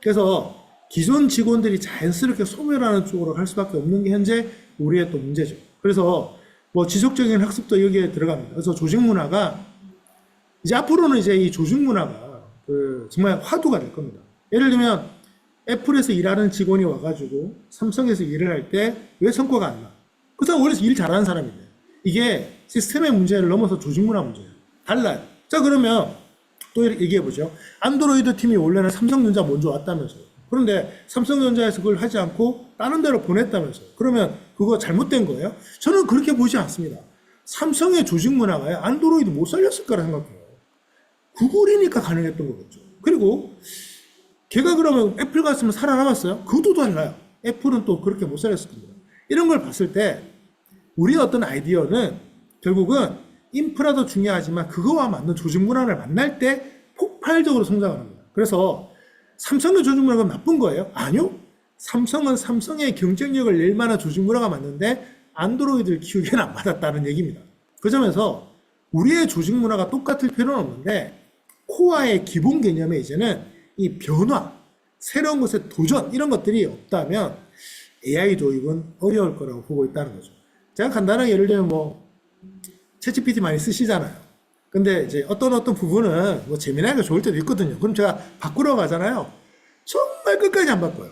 그래서 기존 직원들이 자연스럽게 소멸하는 쪽으로 갈 수밖에 없는 게 현재 우리의 또 문제죠. 그래서 뭐 지속적인 학습도 여기에 들어갑니다. 그래서 조직 문화가 이제 앞으로는 이제 이 조직 문화가 정말 화두가 될 겁니다. 예를 들면 애플에서 일하는 직원이 와가지고 삼성에서 일을 할 때 왜 성과가 안 나? 그 사람 원래 일 잘하는 사람인데 이게 시스템의 문제를 넘어서 조직 문화 문제예요. 달라요. 자 그러면 또 얘기해보죠. 안드로이드 팀이 원래는 삼성전자 먼저 왔다면서요. 그런데 삼성전자에서 그걸 하지 않고 다른 데로 보냈다면서요. 그러면 그거 잘못된 거예요? 저는 그렇게 보지 않습니다. 삼성의 조직 문화가 안드로이드 못 살렸을 거라 생각해요. 구글이니까 가능했던 거겠죠. 그리고 걔가 그러면 애플 갔으면 살아남았어요? 그것도 달라요. 애플은 또 그렇게 못 살렸을 겁니다. 이런 걸 봤을 때 우리의 어떤 아이디어는 결국은 인프라도 중요하지만 그거와 맞는 조직 문화를 만날 때 폭발적으로 성장을 합니다. 그래서 삼성의 조직 문화가 나쁜 거예요? 아니요. 삼성은 삼성의 경쟁력을 낼 만한 조직 문화가 맞는데 안드로이드를 키우기에는 안 맞았다는 얘기입니다. 그 점에서 우리의 조직 문화가 똑같을 필요는 없는데 코어의 기본 개념에 이제는 이 변화, 새로운 것의 도전 이런 것들이 없다면 AI 도입은 어려울 거라고 보고 있다는 거죠. 제가 간단하게 예를 들면 뭐 챗GPT 많이 쓰시잖아요. 근데 이제 어떤 부분은 뭐 재미나게 좋을 때도 있거든요. 그럼 제가 바꾸러 가잖아요. 정말 끝까지 안 바꿔요.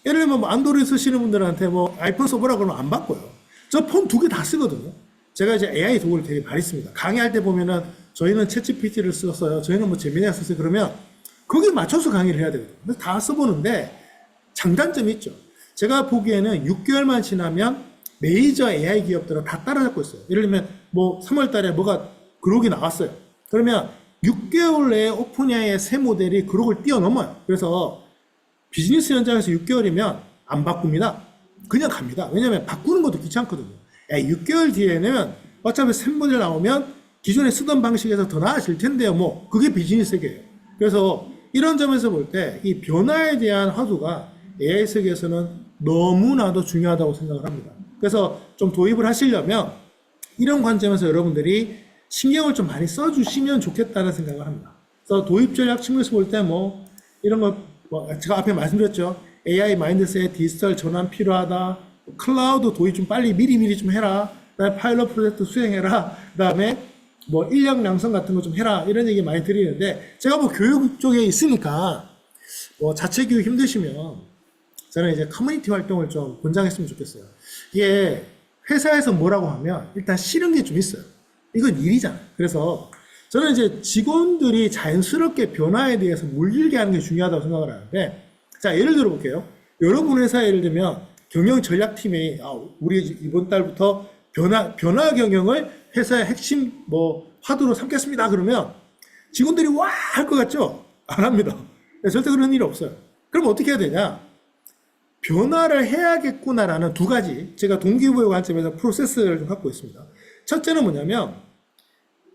예를 들면 뭐 안드로이드 쓰시는 분들한테 뭐 아이폰 써보라 그러면 안 바꿔요. 저 폰 두 개 다 쓰거든요. 제가 이제 AI 도구를 되게 많이 씁니다. 강의할 때 보면은 저희는 챗GPT를 썼어요. 저희는 뭐 재미나게 썼어요. 그러면 거기에 맞춰서 강의를 해야 되거든요. 그래서 다 써보는데 장단점이 있죠. 제가 보기에는 6개월만 지나면 메이저 AI 기업들은 다 따라잡고 있어요. 예를 들면 뭐 3월 달에 뭐가 그록이 나왔어요. 그러면 6개월 내에 오픈AI의 새 모델이 그록을 뛰어넘어요. 그래서 비즈니스 현장에서 6개월이면 안 바꿉니다. 그냥 갑니다. 왜냐면 바꾸는 것도 귀찮거든요. 6개월 뒤에는 어차피 새 모델 나오면 기존에 쓰던 방식에서 더 나아질 텐데요. 뭐 그게 비즈니스 세계예요. 그래서 이런 점에서 볼 때 이 변화에 대한 화두가 AI 세계에서는 너무나도 중요하다고 생각을 합니다. 그래서 좀 도입을 하시려면 이런 관점에서 여러분들이 신경을 좀 많이 써주시면 좋겠다는 생각을 합니다. 그래서 도입 전략 측면에서 볼 때 뭐 이런 거 뭐 제가 앞에 말씀드렸죠. AI 마인드셋, 디지털 전환 필요하다. 클라우드 도입 좀 빨리 미리미리 좀 해라. 그다음에 파일럿 프로젝트 수행해라. 그다음에 뭐 인력 양성 같은 거 좀 해라. 이런 얘기 많이 드리는데 제가 뭐 교육 쪽에 있으니까 뭐 자체 교육 힘드시면 저는 이제 커뮤니티 활동을 좀 권장했으면 좋겠어요. 이게 회사에서 뭐라고 하면 일단 싫은 게 좀 있어요. 이건 일이잖아요. 그래서 저는 이제 직원들이 자연스럽게 변화에 대해서 물들게 하는 게 중요하다고 생각을 하는데, 자, 예를 들어 볼게요. 여러분 회사 예를 들면 경영 전략팀이 우리 이번 달부터 변화 경영을 회사의 핵심 뭐 화두로 삼겠습니다. 그러면 직원들이 와 할 것 같죠? 안 합니다. 절대 그런 일이 없어요. 그럼 어떻게 해야 되냐? 변화를 해야겠구나라는 두 가지, 제가 동기부여 관점에서 프로세스를 좀 갖고 있습니다. 첫째는 뭐냐면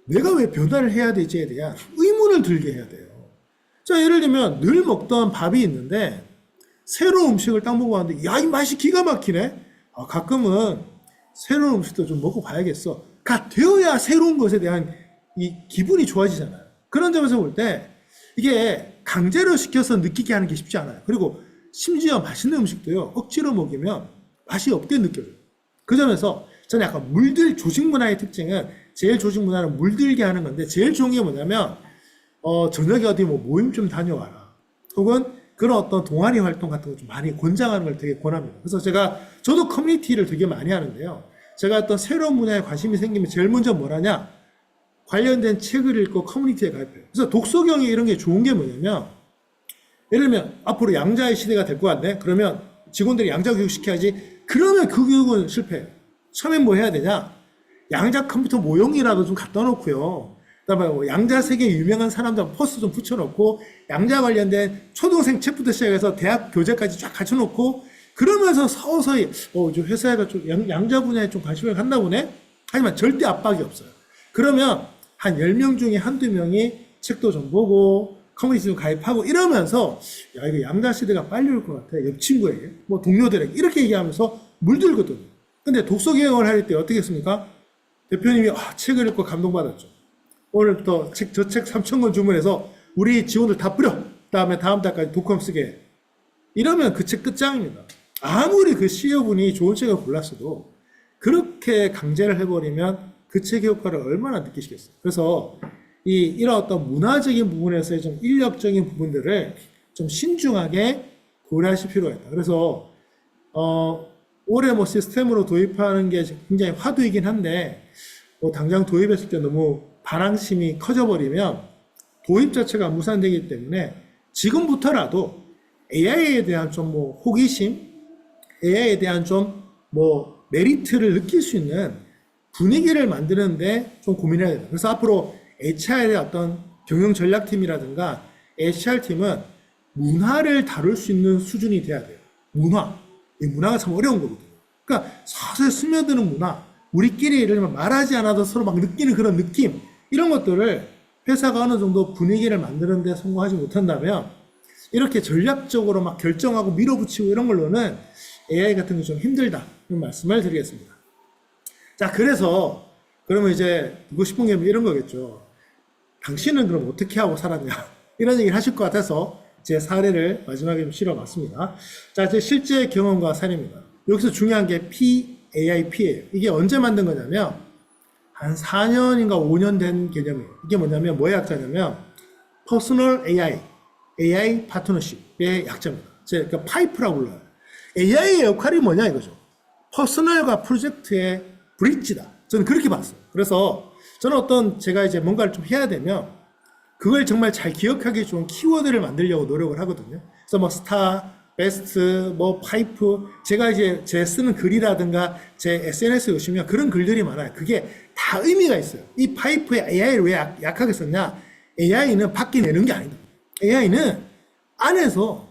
내가 왜 변화를 해야 되지에 대한 의문을 들게 해야 돼요. 자, 예를 들면 늘 먹던 밥이 있는데 새로운 음식을 딱 먹어봤는데 야, 이 맛이 기가 막히네. 가끔은 새로운 음식도 좀 먹고 봐야겠어. 가 되어야 새로운 것에 대한 이 기분이 좋아지잖아요. 그런 점에서 볼 때 이게 강제로 시켜서 느끼게 하는 게 쉽지 않아요. 그리고 심지어 맛있는 음식도요, 억지로 먹이면 맛이 없게 느껴져요. 그 점에서 저는 약간 조직 문화의 특징은, 제일 조직 문화는 물들게 하는 건데, 제일 좋은 게 뭐냐면 저녁에 어디 뭐 모임 좀 다녀와라, 혹은 그런 어떤 동아리 활동 같은 거 좀 많이 권장하는 걸 되게 권합니다. 그래서 저도 커뮤니티를 되게 많이 하는데요, 제가 어떤 새로운 문화에 관심이 생기면 제일 먼저 뭘 하냐, 관련된 책을 읽고 커뮤니티에 가입해요. 그래서 독서경이 이런 게 좋은 게 뭐냐면, 예를 들면 앞으로 양자의 시대가 될 것 같네. 그러면 직원들이 양자 교육 시켜야지. 그러면 그 교육은 실패해요. 처음엔 뭐 해야 되냐, 양자 컴퓨터 모형이라도 좀 갖다 놓고요, 그다음에 뭐 양자 세계에 유명한 사람들 포스터 좀 붙여놓고, 양자 관련된 초등생 책부터 시작해서 대학 교재까지 쫙 갖춰놓고, 그러면서 서서히 저 회사가 좀 양자 분야에 좀 관심을 갖나 보네. 하지만 절대 압박이 없어요. 그러면 한 10명 중에 한두 명이 책도 좀 보고 커뮤니티 좀 가입하고 이러면서, 야, 이거 양자 시대가 빨리 올 것 같아. 옆 친구에게, 뭐 동료들에게 이렇게 얘기하면서 물들거든요. 근데 독서 개혁을 할 때 어떻게 했습니까? 대표님이 책을 읽고 감동받았죠. 오늘부터 저 책 3,000권 주문해서 우리 직원들 다 뿌려. 다음에 다음 달까지 독후감 쓰게 해. 이러면 그 책 끝장입니다. 아무리 그 CEO분이 좋은 책을 골랐어도 그렇게 강제를 해버리면 그 책의 효과를 얼마나 느끼시겠어요. 그래서 이런 어떤 문화적인 부분에서의 좀 인력적인 부분들을 좀 신중하게 고려하실 필요가 있다. 그래서 올해 뭐 시스템으로 도입하는 게 굉장히 화두이긴 한데, 뭐 당장 도입했을 때 너무 반항심이 커져버리면 도입 자체가 무산되기 때문에 지금부터라도 AI에 대한 좀 뭐 호기심, AI에 대한 좀 뭐 메리트를 느낄 수 있는 분위기를 만드는데 좀 고민해야 돼요. 그래서 앞으로 HR의 어떤 경영 전략팀이라든가 HR팀은 문화를 다룰 수 있는 수준이 돼야 돼요. 이 문화가 참 어려운 거거든요. 그러니까 서서히 스며드는 문화, 우리끼리 예를 들면 말하지 않아도 서로 막 느끼는 그런 느낌, 이런 것들을 회사가 어느 정도 분위기를 만드는 데 성공하지 못한다면 이렇게 전략적으로 막 결정하고 밀어붙이고 이런 걸로는 AI 같은 게 좀 힘들다, 이런 말씀을 드리겠습니다. 자, 그래서 그러면 이제 듣고 싶은 게 이런 거겠죠. 당신은 그럼 어떻게 하고 살았냐, 이런 얘기를 하실 것 같아서 제 사례를 마지막에 좀 실어봤습니다. 자, 제 실제 경험과 사례입니다. 여기서 중요한 게 PAIP예요. 이게 언제 만든 거냐면 한 4년인가 5년 된 개념이에요. 이게 뭐냐면, 뭐의 약자냐면 퍼스널 AI 파트너십의 약자입니다. 그러니까 파이프라고 불러요. AI의 역할이 뭐냐 이거죠. 퍼스널과 프로젝트의 브릿지다. 저는 그렇게 봤어요. 그래서 저는 제가 이제 뭔가를 좀 해야 되면 그걸 정말 잘 기억하기 좋은 키워드를 만들려고 노력을 하거든요. 그래서 뭐 스타, 베스트, 뭐 파이프, 제가 이제 제 쓰는 글이라든가 제 SNS에 오시면 그런 글들이 많아요. 그게 다 의미가 있어요. 이 파이프에 AI를 왜 약하게 썼냐? AI는 밖에 내는 게 아니다. AI는 안에서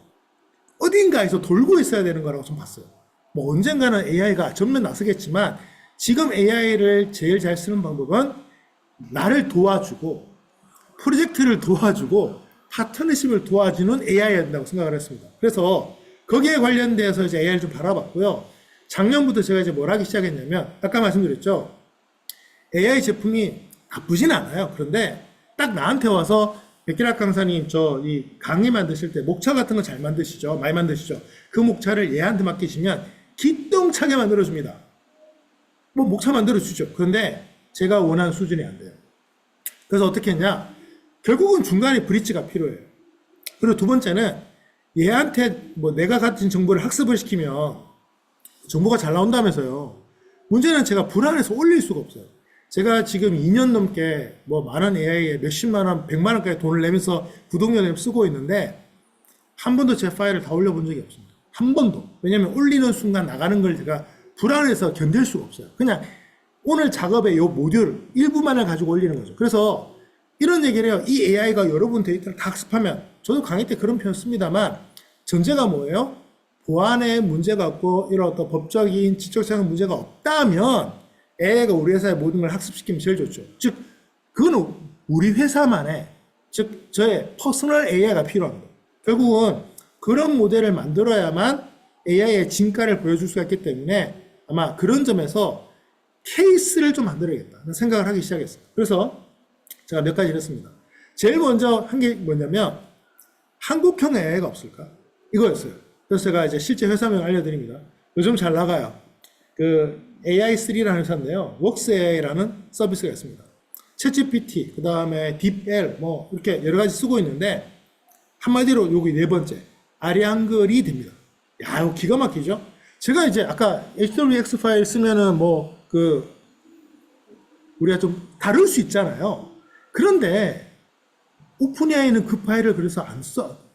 어딘가에서 돌고 있어야 되는 거라고 좀 봤어요. 뭐 언젠가는 AI가 전면 나서겠지만 지금 AI를 제일 잘 쓰는 방법은 나를 도와주고 프로젝트를 도와주고 파트너십을 도와주는 AI여야 된다고 생각을 했습니다. 그래서 거기에 관련돼서 이제 AI를 좀 바라봤고요. 작년부터 제가 이제 뭘 하기 시작했냐면, 아까 말씀드렸죠. AI 제품이 나쁘진 않아요. 그런데 딱 나한테 와서 백기락 강사님 저 이 강의 만드실 때 목차 같은 거 잘 만드시죠? 많이 만드시죠? 그 목차를 얘한테 맡기시면 기똥차게 만들어줍니다. 뭐 목차 만들어주죠. 그런데 제가 원하는 수준이 안 돼요. 그래서 어떻게 했냐? 결국은 중간에 브릿지가 필요해요. 그리고 두 번째는 얘한테 뭐 내가 가진 정보를 학습을 시키면 정보가 잘 나온다면서요. 문제는 제가 불안해서 올릴 수가 없어요. 제가 지금 2년 넘게 뭐 많은 AI에 몇십만 원, 100만 원까지 돈을 내면서 구독료를 쓰고 있는데 한 번도 제 파일을 다 올려본 적이 없습니다. 한 번도. 왜냐면 올리는 순간 나가는 걸 제가 불안해서 견딜 수가 없어요. 그냥 오늘 작업의 요 모듈 일부만을 가지고 올리는 거죠. 그래서 이런 얘기를 해요. 이 AI가 여러분 데이터를 다 학습하면, 저도 강의 때 그런 표현 씁니다만, 전제가 뭐예요? 보안에 문제가 없고 이런 어떤 법적인 지적사항 문제가 없다면 AI가 우리 회사의 모든 걸 학습시키면 제일 좋죠. 즉 그거는 우리 회사만의, 즉 저의 퍼스널 AI가 필요합니다. 결국은 그런 모델을 만들어야만 AI의 진가를 보여줄 수가 있기 때문에 아마 그런 점에서 케이스를 좀 만들어야겠다 생각을 하기 시작했어요. 그래서 제가 몇 가지를 했습니다. 제일 먼저 한 게 뭐냐면, 한국형 AI가 없을까? 이거였어요. 그래서 제가 이제 실제 회사명 알려드립니다. 요즘 잘 나가요. 그 AI3라는 회사인데요. 웍스AI라는 서비스가 있습니다. 챗GPT, 그 다음에 딥L, 뭐 이렇게 여러 가지 쓰고 있는데, 한마디로 여기 네 번째, 아량글이 됩니다. 야, 이거 기가 막히죠? 제가 이제 아까 HWX 파일 쓰면은 뭐 우리가 좀 다룰 수 있잖아요. 그런데 오픈AI는 그 파일을 그래서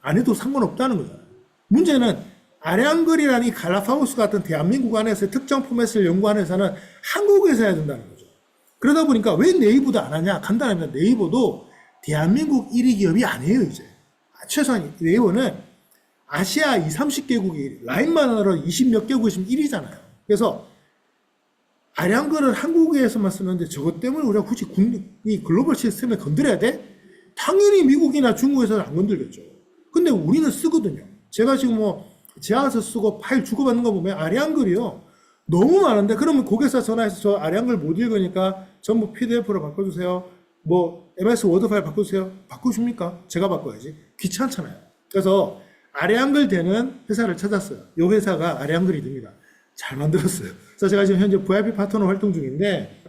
안 해도 상관없다는 거잖아요. 문제는 아량글이라는 이 갈라파고스 같은 대한민국 안에서의 특정 포맷을 연구하는 회사는 한국에서 해야 된다는 거죠. 그러다 보니까 왜 네이버도 안 하냐? 간단합니다. 네이버도 대한민국 1위 기업이 아니에요, 이제. 최소한 네이버는 아시아 20, 30개국이 1위, 라인만 하나로 20몇 개국이 지금 1위잖아요. 그래서 아량글을 한국에서만 쓰는데 저것 때문에 우리가 굳이 이 글로벌 시스템에 건드려야 돼? 당연히 미국이나 중국에서는 안 건들겠죠. 근데 우리는 쓰거든요. 제가 지금 뭐 제안서 쓰고 파일 주고받는 거 보면 아량글이요. 너무 많은데, 그러면 고객사 전화해서 저 아량글 못 읽으니까 전부 PDF로 바꿔주세요. 뭐 MS 워드 파일 바꿔주세요. 바꿔줍니까? 제가 바꿔야지. 귀찮잖아요. 그래서 아량글 되는 회사를 찾았어요. 이 회사가 아량글이 됩니다. 잘 만들었어요. 그래서 제가 지금 현재 VIP 파트너 활동 중인데,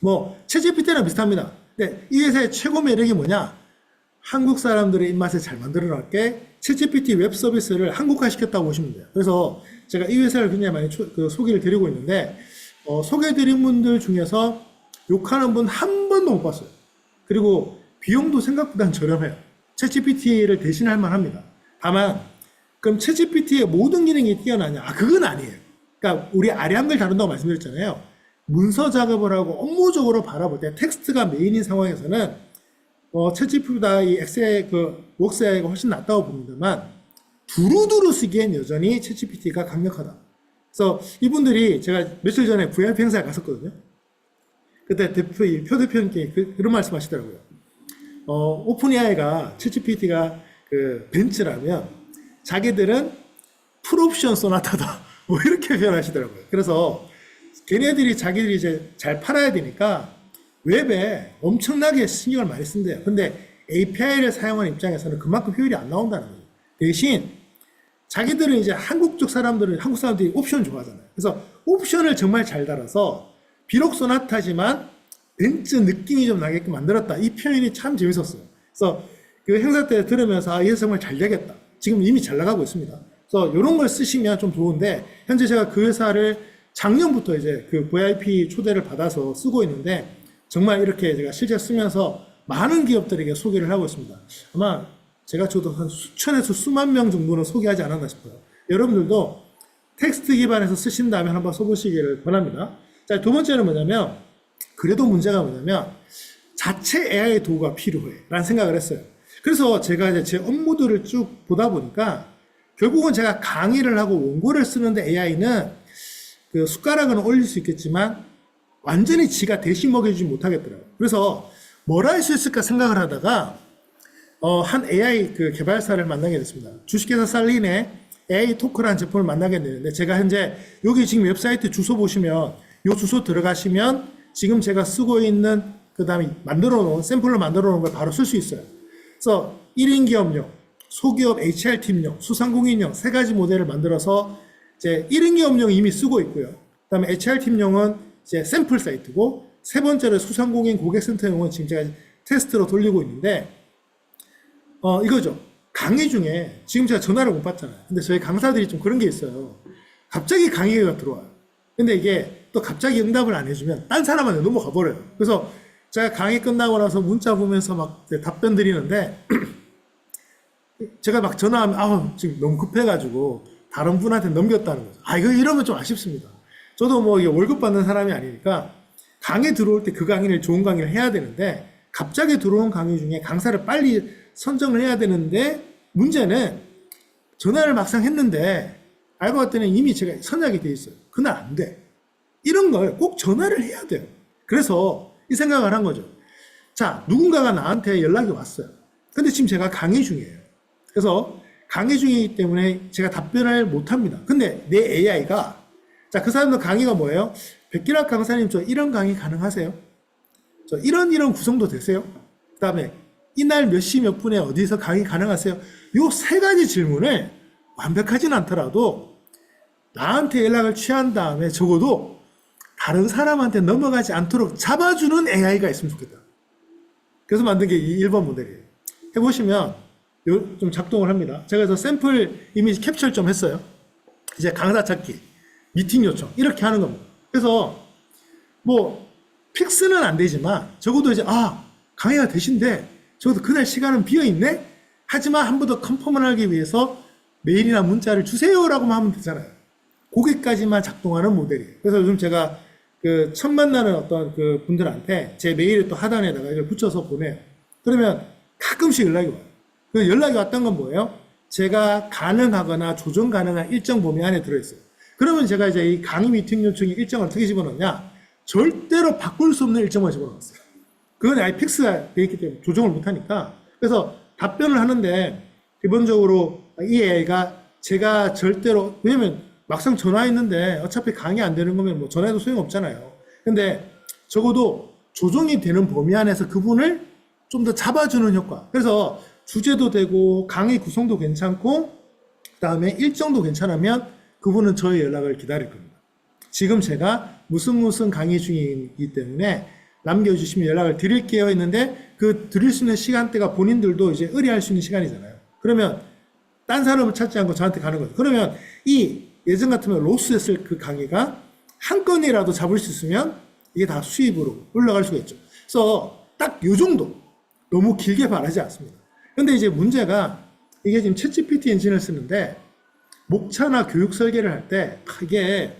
뭐 챗GPT랑 비슷합니다. 근데 이 회사의 최고 매력이 뭐냐? 한국 사람들의 입맛에 잘 만들어놨게 챗GPT 웹 서비스를 한국화 시켰다고 보시면 돼요. 그래서 제가 이 회사를 굉장히 많이 소개를 드리고 있는데, 소개해드린 분들 중에서 욕하는 분 한 번도 못 봤어요. 그리고 비용도 생각보다 저렴해요. 챗GPT를 대신할 만합니다. 다만 그럼 챗GPT의 모든 기능이 뛰어나냐? 그건 아니에요. 그러니까 우리 아량글 다룬다고 말씀드렸잖아요. 문서 작업을 하고 업무적으로 바라볼 때 텍스트가 메인인 상황에서는 챗GPT보다 이 엑스의 웍스AI가 훨씬 낫다고 봅니다만, 두루두루 쓰기엔 여전히 챗GPT가 강력하다. 그래서 이분들이, 제가 며칠 전에 VIP 행사에 갔었거든요. 그때 표 대표님께 그런 말씀 하시더라고요. 오픈AI가 챗GPT가 벤츠라면 자기들은 풀옵션 소나타다. 뭐 이렇게 표현하시더라고요. 그래서 걔네들이 자기들이 이제 잘 팔아야 되니까 웹에 엄청나게 신경을 많이 쓴대요. 근데 API를 사용하는 입장에서는 그만큼 효율이 안 나온다는 거예요. 대신 자기들은 이제 한국 사람들이 옵션 좋아하잖아요. 그래서 옵션을 정말 잘 달아서 비록 소나타지만 벤츠 느낌이 좀 나게끔 만들었다. 이 표현이 참 재밌었어요. 그래서 그 행사 때 들으면서 이 회사 정말 잘 되겠다. 지금 이미 잘 나가고 있습니다. 그래서 이런 걸 쓰시면 좀 좋은데, 현재 제가 그 회사를 작년부터 이제 그 VIP 초대를 받아서 쓰고 있는데, 정말 이렇게 제가 실제 쓰면서 많은 기업들에게 소개를 하고 있습니다. 아마 제가 저도 한 수천에서 수만 명 정도는 소개하지 않았나 싶어요. 여러분들도 텍스트 기반에서 쓰신다면 한번 써보시기를 권합니다. 자, 두 번째는 뭐냐면, 그래도 문제가 뭐냐면 자체 AI 도구가 필요해 라는 생각을 했어요. 그래서 제가 이제 제 업무들을 쭉 보다 보니까 결국은 제가 강의를 하고 원고를 쓰는데 AI는 그 숟가락은 올릴 수 있겠지만 완전히 지가 대신 먹여주지 못하겠더라고요. 그래서 뭘 할 수 있을까 생각을 하다가 한 AI 그 개발사를 만나게 됐습니다. 주식회사 살린의 AI 토크라는 제품을 만나게 됐는데, 제가 현재 여기 지금 웹사이트 주소 보시면 이 주소 들어가시면 지금 제가 쓰고 있는, 그 다음에 샘플로 만들어 놓은 걸 바로 쓸 수 있어요. 그래서 1인 기업용, 소기업 HR팀용, 수상공인용 세 가지 모델을 만들어서 이제 1인 기업용 이미 쓰고 있고요. 그다음에 HR팀용은 이제 샘플 사이트고 세 번째로 수상공인 고객센터용은 지금 제가 테스트로 돌리고 있는데 이거죠. 강의 중에 지금 제가 전화를 못 받잖아요. 근데 저희 강사들이 좀 그런 게 있어요. 갑자기 강의가 들어와요. 근데 이게 또 갑자기 응답을 안 해주면 딴 사람한테 넘어가 버려요. 그래서 제가 강의 끝나고 나서 문자 보면서 막 답변 드리는데 제가 막 전화하면 지금 너무 급해가지고 다른 분한테 넘겼다는 거죠. 이거 이러면 좀 아쉽습니다. 저도 뭐 월급 받는 사람이 아니니까 강의 들어올 때 그 강의를 좋은 강의를 해야 되는데 갑자기 들어온 강의 중에 강사를 빨리 선정을 해야 되는데 문제는 전화를 막상 했는데 알고 봤더니 이미 제가 선약이 돼 있어요. 그날 안 돼. 이런 걸 꼭 전화를 해야 돼요. 그래서 이 생각을 한 거죠. 자, 누군가가 나한테 연락이 왔어요. 근데 지금 제가 강의 중이에요. 그래서 강의 중이기 때문에 제가 답변을 못 합니다. 근데 내 AI가 자, 그 사람도 강의가 뭐예요? 백기락 강사님 저 이런 강의 가능하세요? 저 이런 구성도 되세요? 그 다음에 이날 몇 시 몇 분에 어디서 강의 가능하세요? 요 세 가지 질문을 완벽하진 않더라도 나한테 연락을 취한 다음에 적어도 다른 사람한테 넘어가지 않도록 잡아주는 AI가 있으면 좋겠다. 그래서 만든 게 이 1번 모델이에요. 해보시면 좀 작동을 합니다. 제가 그래서 샘플 이미지 캡처를 좀 했어요. 이제 강사 찾기, 미팅 요청 이렇게 하는 겁니다. 그래서 뭐 픽스는 안 되지만 적어도 이제 강의가 되신데 적어도 그날 시간은 비어있네? 하지만 한 번 더 컨펌을 하기 위해서 메일이나 문자를 주세요라고만 하면 되잖아요. 거기까지만 작동하는 모델이에요. 그래서 요즘 제가 처음 만나는 어떤 분들한테 제 메일을 또 하단에다가 이걸 붙여서 보내요. 그러면 가끔씩 연락이 와요. 그 연락이 왔던 건 뭐예요? 제가 가능하거나 조정 가능한 일정 범위 안에 들어있어요. 그러면 제가 이제 이 강의 미팅 요청이 일정을 어떻게 집어넣냐? 절대로 바꿀 수 없는 일정을 집어넣었어요. 그건 아예 픽스가 되어 있기 때문에 조정을 못하니까. 그래서 답변을 하는데 기본적으로 이 AI가 제가 절대로, 왜냐면 막상 전화했는데 어차피 강의 안 되는 거면 뭐 전화해도 소용없잖아요. 근데 적어도 조정이 되는 범위 안에서 그분을 좀 더 잡아주는 효과. 그래서 주제도 되고 강의 구성도 괜찮고 그 다음에 일정도 괜찮으면 그분은 저의 연락을 기다릴 겁니다. 지금 제가 무슨 강의 중이기 때문에 남겨주시면 연락을 드릴게요 했는데 그 드릴 수 있는 시간대가 본인들도 이제 의뢰할 수 있는 시간이잖아요. 그러면 딴 사람을 찾지 않고 저한테 가는 거예요. 그러면 이 예전 같으면 로스했을 그 강의가 한 건이라도 잡을 수 있으면 이게 다 수입으로 올라갈 수가 있죠. 그래서 딱 요 정도 너무 길게 바라지 않습니다. 근데 이제 문제가 이게 지금 챗GPT 엔진을 쓰는데 목차나 교육 설계를 할 때 이게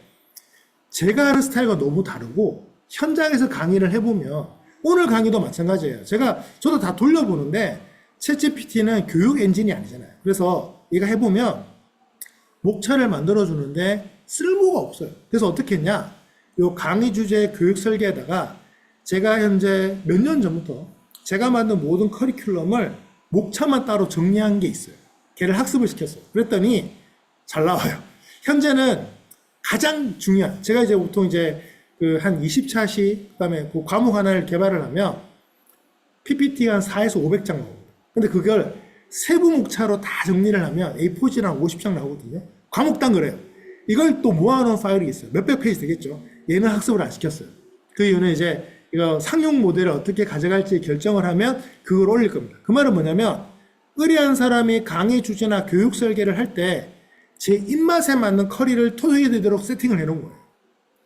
제가 하는 스타일과 너무 다르고 현장에서 강의를 해보면 오늘 강의도 마찬가지예요. 저도 다 돌려보는데 챗GPT는 교육 엔진이 아니잖아요. 그래서 얘가 해보면 목차를 만들어주는데 쓸모가 없어요. 그래서 어떻게 했냐? 요 강의 주제 교육 설계에다가 제가 현재 몇 년 전부터 제가 만든 모든 커리큘럼을 목차만 따로 정리한 게 있어요. 걔를 학습을 시켰어요. 그랬더니 잘 나와요. 현재는 가장 중요한, 제가 이제 보통 이제 한 20차시, 그 다음에 그 과목 하나를 개발을 하면 PPT가 한 4에서 500장 나옵니다. 근데 그걸 세부 목차로 다 정리를 하면 A4지랑 50장 나오거든요. 과목당 그래요. 이걸 또 모아놓은 파일이 있어요. 몇백 페이지 되겠죠. 얘는 학습을 안 시켰어요. 그 이유는 이제 이거 상용 모델을 어떻게 가져갈지 결정을 하면 그걸 올릴 겁니다. 그 말은 뭐냐면 의뢰한 사람이 강의 주제나 교육 설계를 할 때 제 입맛에 맞는 커리를 토해야 되도록 세팅을 해놓은 거예요.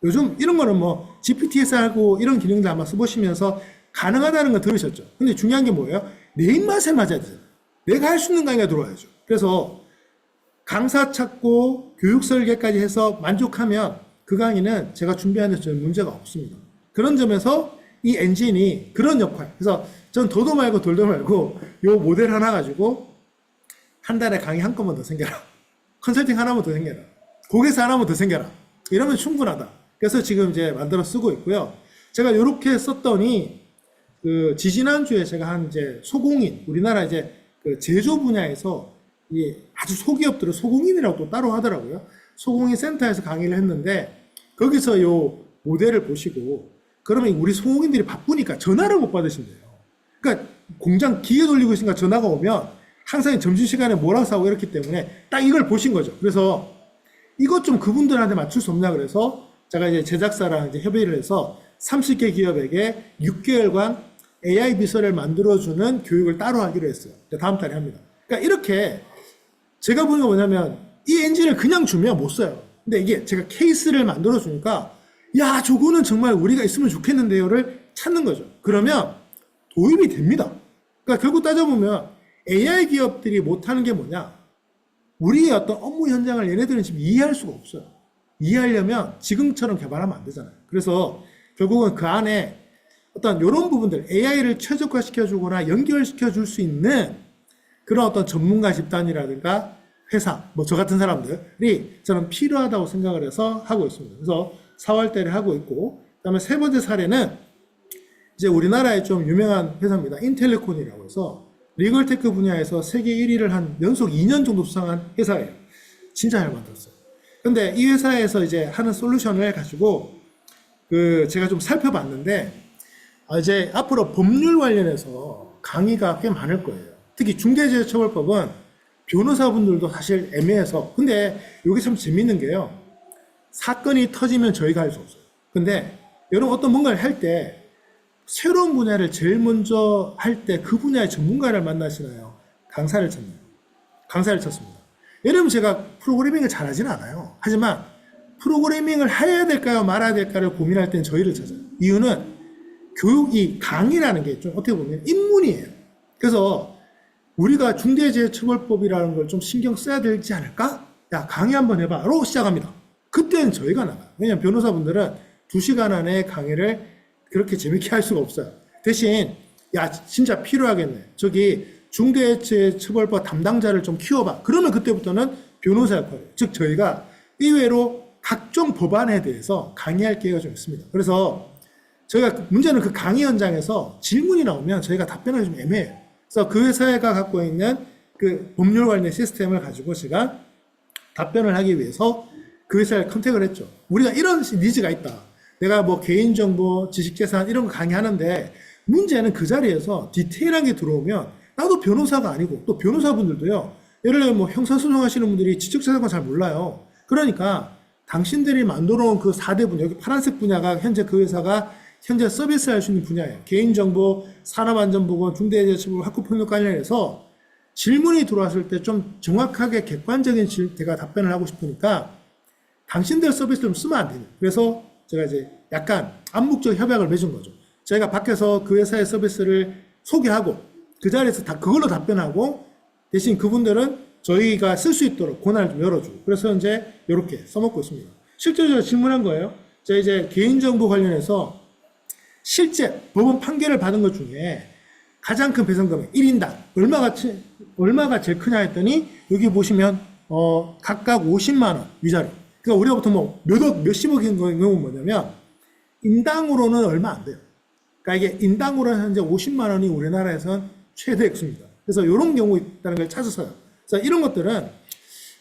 요즘 이런 거는 뭐 GPT에서 하고 이런 기능도 아마 써보시면서 가능하다는 거 들으셨죠. 근데 중요한 게 뭐예요? 내 입맛에 맞아야 돼요. 내가 할 수 있는 강의가 들어와야죠. 그래서 강사 찾고 교육 설계까지 해서 만족하면 그 강의는 제가 준비하는 데 저는 문제가 없습니다. 그런 점에서 이 엔진이 그런 역할. 그래서 전 더도 말고 돌도 말고 요 모델 하나 가지고 한 달에 강의 한 건만 더 생겨라. 컨설팅 하나만 더 생겨라. 고객사 하나만 더 생겨라. 이러면 충분하다. 그래서 지금 이제 만들어 쓰고 있고요. 제가 이렇게 썼더니 지지난주에 제가 한 이제 소공인, 우리나라 이제 제조 분야에서 이 아주 소기업들은 소공인이라고 또 따로 하더라고요. 소공인 센터에서 강의를 했는데 거기서 요 모델을 보시고 그러면 우리 소공인들이 바쁘니까 전화를 못 받으신대요. 그러니까 공장 기계 돌리고 있으니까 전화가 오면 항상 점심시간에 뭐라고 싸고 이렇기 때문에 딱 이걸 보신 거죠. 그래서 이것 좀 그분들한테 맞출 수 없냐 그래서 제가 이제 제작사랑 이제 협의를 해서 30개 기업에게 6개월간 AI 비서를 만들어주는 교육을 따로 하기로 했어요. 다음 달에 합니다. 그러니까 이렇게 제가 보는 거 뭐냐면 이 엔진을 그냥 주면 못 써요. 근데 이게 제가 케이스를 만들어주니까 야 저거는 정말 우리가 있으면 좋겠는데요를 찾는 거죠. 그러면 도입이 됩니다. 그러니까 결국 따져보면 AI 기업들이 못하는 게 뭐냐? 우리의 어떤 업무 현장을 얘네들은 지금 이해할 수가 없어요. 이해하려면 지금처럼 개발하면 안 되잖아요. 그래서 결국은 그 안에 어떤 이런 부분들 AI를 최적화시켜주거나 연결시켜줄 수 있는 그런 어떤 전문가 집단이라든가 회사, 뭐 저 같은 사람들이 저는 필요하다고 생각을 해서 하고 있습니다. 그래서 4월 달에 하고 있고, 그 다음에 세 번째 사례는 이제 우리나라에 좀 유명한 회사입니다. 인텔레콘이라고 해서 리걸테크 분야에서 세계 1위를 한 연속 2년 정도 수상한 회사예요. 진짜 잘 만들었어요. 근데 이 회사에서 이제 하는 솔루션을 가지고 제가 좀 살펴봤는데 이제 앞으로 법률 관련해서 강의가 꽤 많을 거예요. 특히 중대재해처벌법은 변호사분들도 사실 애매해서 근데 이게 참 재밌는 게요. 사건이 터지면 저희가 할 수 없어요. 근데 여러분 어떤 뭔가를 할 때 새로운 분야를 제일 먼저 할 때 그 분야의 전문가를 만나시나요? 강사를 찾나요? 강사를 찾습니다. 여러분 제가 프로그래밍을 잘하지는 않아요. 하지만 프로그래밍을 해야 될까요? 말아야 될까를 고민할 때는 저희를 찾아요. 이유는 교육이 강의라는 게 좀 어떻게 보면 입문이에요. 그래서 우리가 중대재해처벌법이라는 걸 좀 신경 써야 되지 않을까? 야 강의 한번 해봐.로 시작합니다. 그때는 저희가 나가요. 왜냐면 변호사분들은 2시간 안에 강의를 그렇게 재밌게 할 수가 없어요. 대신 야 진짜 필요하겠네. 저기 중대재해처벌법 담당자를 좀 키워봐. 그러면 그때부터는 변호사 역할이에요. 즉 저희가 의외로 각종 법안에 대해서 강의할 기회가 좀 있습니다. 그래서 저희가 문제는 그 강의 현장에서 질문이 나오면 저희가 답변하기 좀 애매해요. 그래서 그 회사가 갖고 있는 그 법률 관련 시스템을 가지고 제가 답변을 하기 위해서 그 회사에 컨택을 했죠. 우리가 이런 니즈가 있다. 내가 뭐 개인정보, 지식재산 이런 거 강의하는데 문제는 그 자리에서 디테일한 게 들어오면 나도 변호사가 아니고 또 변호사분들도요. 예를 들면 뭐 형사소송하시는 분들이 지적재산권 잘 몰라요. 그러니까 당신들이 만들어 놓은 그 4대 분야, 여기 파란색 분야가 현재 그 회사가 현재 서비스할 수 있는 분야예요. 개인정보, 산업안전보건, 중대재해처벌, 학교폭력 관련해서 질문이 들어왔을 때 좀 정확하게 객관적인 제가 답변을 하고 싶으니까 당신들 서비스를 좀 쓰면 안 되냐. 그래서 제가 이제 약간 암묵적 협약을 맺은 거죠. 저희가 밖에서 그 회사의 서비스를 소개하고 그 자리에서 다 그걸로 답변하고 대신 그분들은 저희가 쓸 수 있도록 권한을 좀 열어주고 그래서 이제 이렇게 써먹고 있습니다. 실제로 질문한 거예요. 제가 이제 개인정보 관련해서 실제 법원 판결을 받은 것 중에 가장 큰 배상금액 1인당 얼마가 제일 크냐 했더니 여기 보시면 각각 50만 원 위자료. 그러니까 우리가 보통 뭐 몇억, 몇십억인 경우는 뭐냐면 인당으로는 얼마 안 돼요. 그러니까 이게 인당으로는 현재 50만 원이 우리나라에선 최대 액수입니다. 그래서 이런 경우 있다는 걸 찾았어요. 그래서 이런 것들은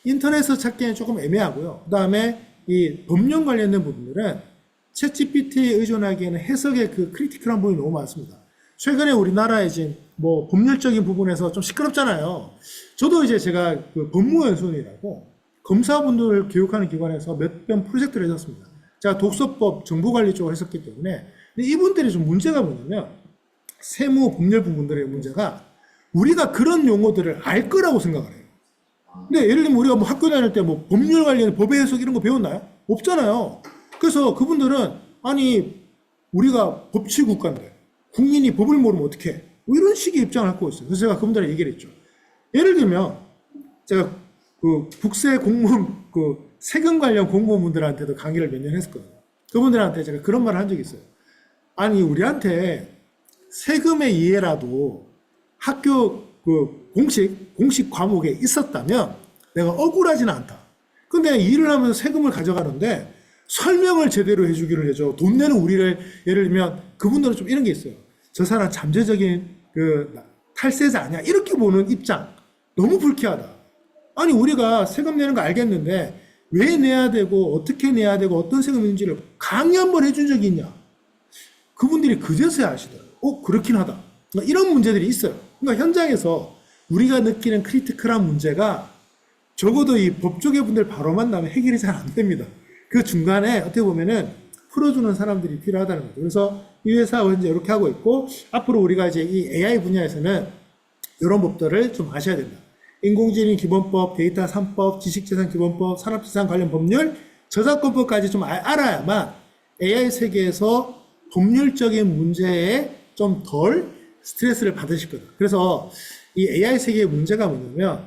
인터넷에서 찾기에는 조금 애매하고요. 그 다음에 이 법령 관련된 부분들은 챗GPT에 의존하기에는 해석의 그 크리티컬한 부분이 너무 많습니다. 최근에 우리나라에 지금 뭐 법률적인 부분에서 좀 시끄럽잖아요. 저도 이제 제가 그 법무연수원이라고 검사분들을 교육하는 기관에서 몇 번 프로젝트를 했었습니다. 제가 독서법, 정보관리 쪽을 했었기 때문에. 근데 이분들이 좀 문제가 뭐냐면 세무, 법률 부분들의 문제가 우리가 그런 용어들을 알 거라고 생각을 해요. 근데 예를 들면 우리가 뭐 학교 다닐 때 뭐 법률 관련 법의 해석 이런 거 배웠나요? 없잖아요. 그래서 그분들은 아니 우리가 법치국가인데 국민이 법을 모르면 어떡해? 뭐 이런 식의 입장을 갖고 있어요. 그래서 제가 그분들한테 얘기를 했죠. 예를 들면 제가 그 국세 공무원 그 세금 관련 공무원분들한테도 강의를 몇 년 했었거든요. 그분들한테 제가 그런 말을 한 적이 있어요. 아니 우리한테 세금의 이해라도 학교 그 공식 과목에 있었다면 내가 억울하지는 않다. 근데 일을 하면서 세금을 가져가는데 설명을 제대로 해주기를 해줘. 돈 내는 우리를 예를 들면 그분들은 좀 이런 게 있어요. 저 사람 잠재적인 그 탈세자 아니야? 이렇게 보는 입장. 너무 불쾌하다. 아니 우리가 세금 내는 거 알겠는데 왜 내야 되고 어떻게 내야 되고 어떤 세금인지를 강의 한번 해준 적이 있냐? 그분들이 그제서야 아시더라고요. 그렇긴 하다. 그러니까 이런 문제들이 있어요. 그러니까 현장에서 우리가 느끼는 크리티컬한 문제가 적어도 이 법조계 분들 바로 만나면 해결이 잘 안 됩니다. 그 중간에 어떻게 보면은 풀어주는 사람들이 필요하다는 거죠. 그래서 이 회사가 현재 이렇게 하고 있고, 앞으로 우리가 이제 이 AI 분야에서는 이런 법들을 좀 아셔야 된다. 인공지능 기본법, 데이터 3법, 지식재산 기본법, 산업재산 관련 법률, 저작권법까지 좀 알아야만 AI 세계에서 법률적인 문제에 좀 덜 스트레스를 받으실 거다. 그래서 이 AI 세계의 문제가 뭐냐면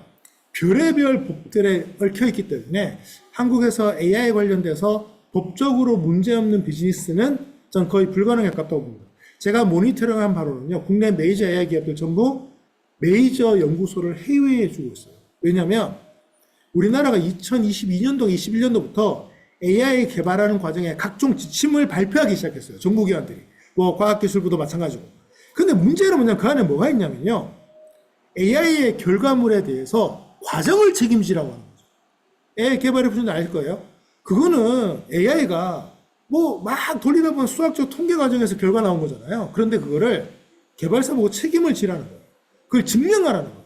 별의별 법들에 얽혀 있기 때문에 한국에서 AI 관련돼서 법적으로 문제없는 비즈니스는 전 거의 불가능에 가깝다고 봅니다. 제가 모니터링한 바로는요, 국내 메이저 AI 기업들 전부 메이저 연구소를 해외에 주고 있어요. 왜냐하면 우리나라가 2022년도, 21년도부터 AI 개발하는 과정에 각종 지침을 발표하기 시작했어요. 정부기관들이. 뭐 과학기술부도 마찬가지고. 근데 문제는 뭐냐면 그 안에 뭐가 있냐면요, AI의 결과물에 대해서 과정을 책임지라고 하는 거죠. AI 개발해 보신 분 아실 거예요. 그거는 AI가 뭐 막 돌리다 보면 수학적 통계 과정에서 결과 나온 거잖아요. 그런데 그거를 개발사 보고 책임을 지라는 거예요. 그걸 증명하라는 거예요.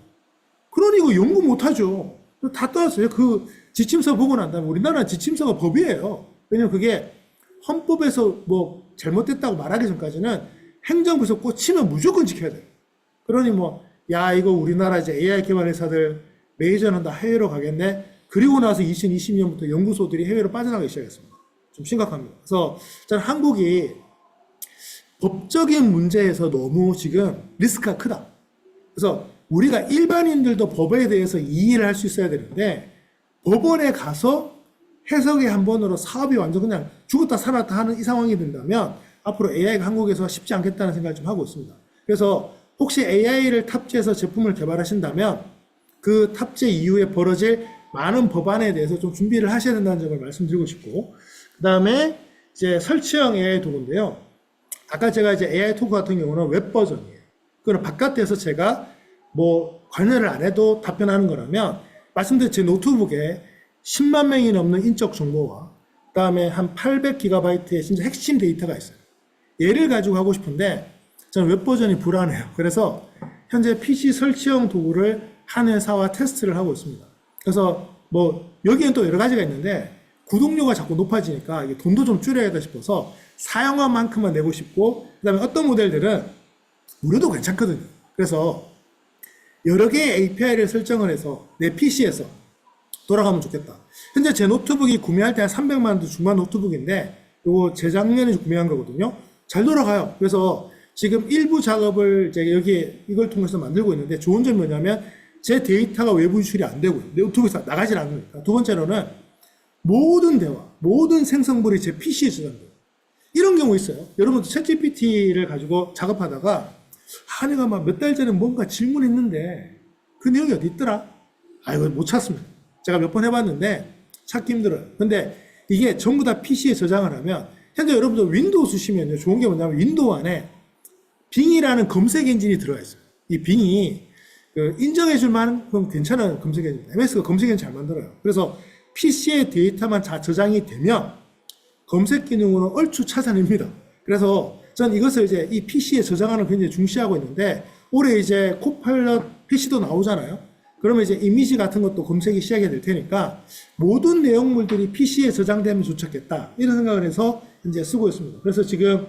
그러니 이거 연구 못 하죠. 다 떠났어요. 그 지침서 보고 난 다음에 우리나라는 지침서가 법이에요. 왜냐면 그게 헌법에서 뭐 잘못됐다고 말하기 전까지는 행정부에서 꽂히면 무조건 지켜야 돼요. 그러니 뭐, 야, 이거 우리나라 이제 AI 개발 회사들 메이저는 다 해외로 가겠네. 그리고 나서 2020년부터 연구소들이 해외로 빠져나가기 시작했습니다. 좀 심각합니다. 그래서 저는 한국이 법적인 문제에서 너무 지금 리스크가 크다. 그래서 우리가 일반인들도 법에 대해서 이해를 할 수 있어야 되는데 법원에 가서 해석의 한 번으로 사업이 완전 그냥 죽었다 살았다 하는 이 상황이 된다면 앞으로 AI가 한국에서 쉽지 않겠다는 생각을 좀 하고 있습니다. 그래서 혹시 AI를 탑재해서 제품을 개발하신다면 그 탑재 이후에 벌어질 많은 법안에 대해서 좀 준비를 하셔야 된다는 점을 말씀드리고 싶고, 그 다음에 이제 설치형 AI 도구인데요. 아까 제가 이제 AI 토크 같은 경우는 웹 버전이에요. 그건 바깥에서 제가 뭐 관여를 안 해도 답변하는 거라면, 말씀드린 제 노트북에 10만 명이 넘는 인적 정보와 그 다음에 한 800GB의 진짜 핵심 데이터가 있어요. 얘를 가지고 하고 싶은데 저는 웹 버전이 불안해요. 그래서 현재 PC 설치형 도구를 한 회사와 테스트를 하고 있습니다. 그래서 뭐 여기엔 또 여러 가지가 있는데 구독료가 자꾸 높아지니까 이게 돈도 좀 줄여야겠다 싶어서 사용한 만큼만 내고 싶고, 그 다음에 어떤 모델들은 무료도 괜찮거든요. 그래서 여러 개의 API를 설정을 해서 내 PC에서 돌아가면 좋겠다. 현재 제 노트북이 구매할 때 한 300만 원 중반 노트북인데 이거 재작년에 구매한 거거든요. 잘 돌아가요. 그래서 지금 일부 작업을 이제 여기에 이걸 통해서 만들고 있는데 좋은 점이 뭐냐면 제 데이터가 외부 유출이 안 되고요. 노트북에서 나가질 않으니까. 두 번째로는 모든 대화, 모든 생성물이 제 PC에 저장돼요. 이런 경우 있어요. 여러분도 챗GPT를 가지고 작업하다가 내가 막 몇 달 전에 뭔가 질문했는데 그 내용이 어디 있더라? 이거 못 찾습니다. 제가 몇 번 해봤는데 찾기 힘들어요. 근데 이게 전부 다 PC에 저장을 하면, 현재 여러분들 윈도우 쓰시면요, 좋은 게 뭐냐면 윈도우 안에 빙이라는 검색 엔진이 들어가 있어요. 이 빙이 인정해줄 만큼 괜찮은 검색 엔진입니다. MS가 검색 엔진 잘 만들어요. 그래서 PC에 데이터만 다 저장이 되면 검색 기능으로 얼추 찾아냅니다. 그래서 전 이것을 이제 이 PC에 저장하는 걸 굉장히 중시하고 있는데, 올해 이제 코파일럿 PC도 나오잖아요. 그러면 이제 이미지 같은 것도 검색이 시작이 될 테니까 모든 내용물들이 PC에 저장되면 좋겠다, 이런 생각을 해서 이제 쓰고 있습니다. 그래서 지금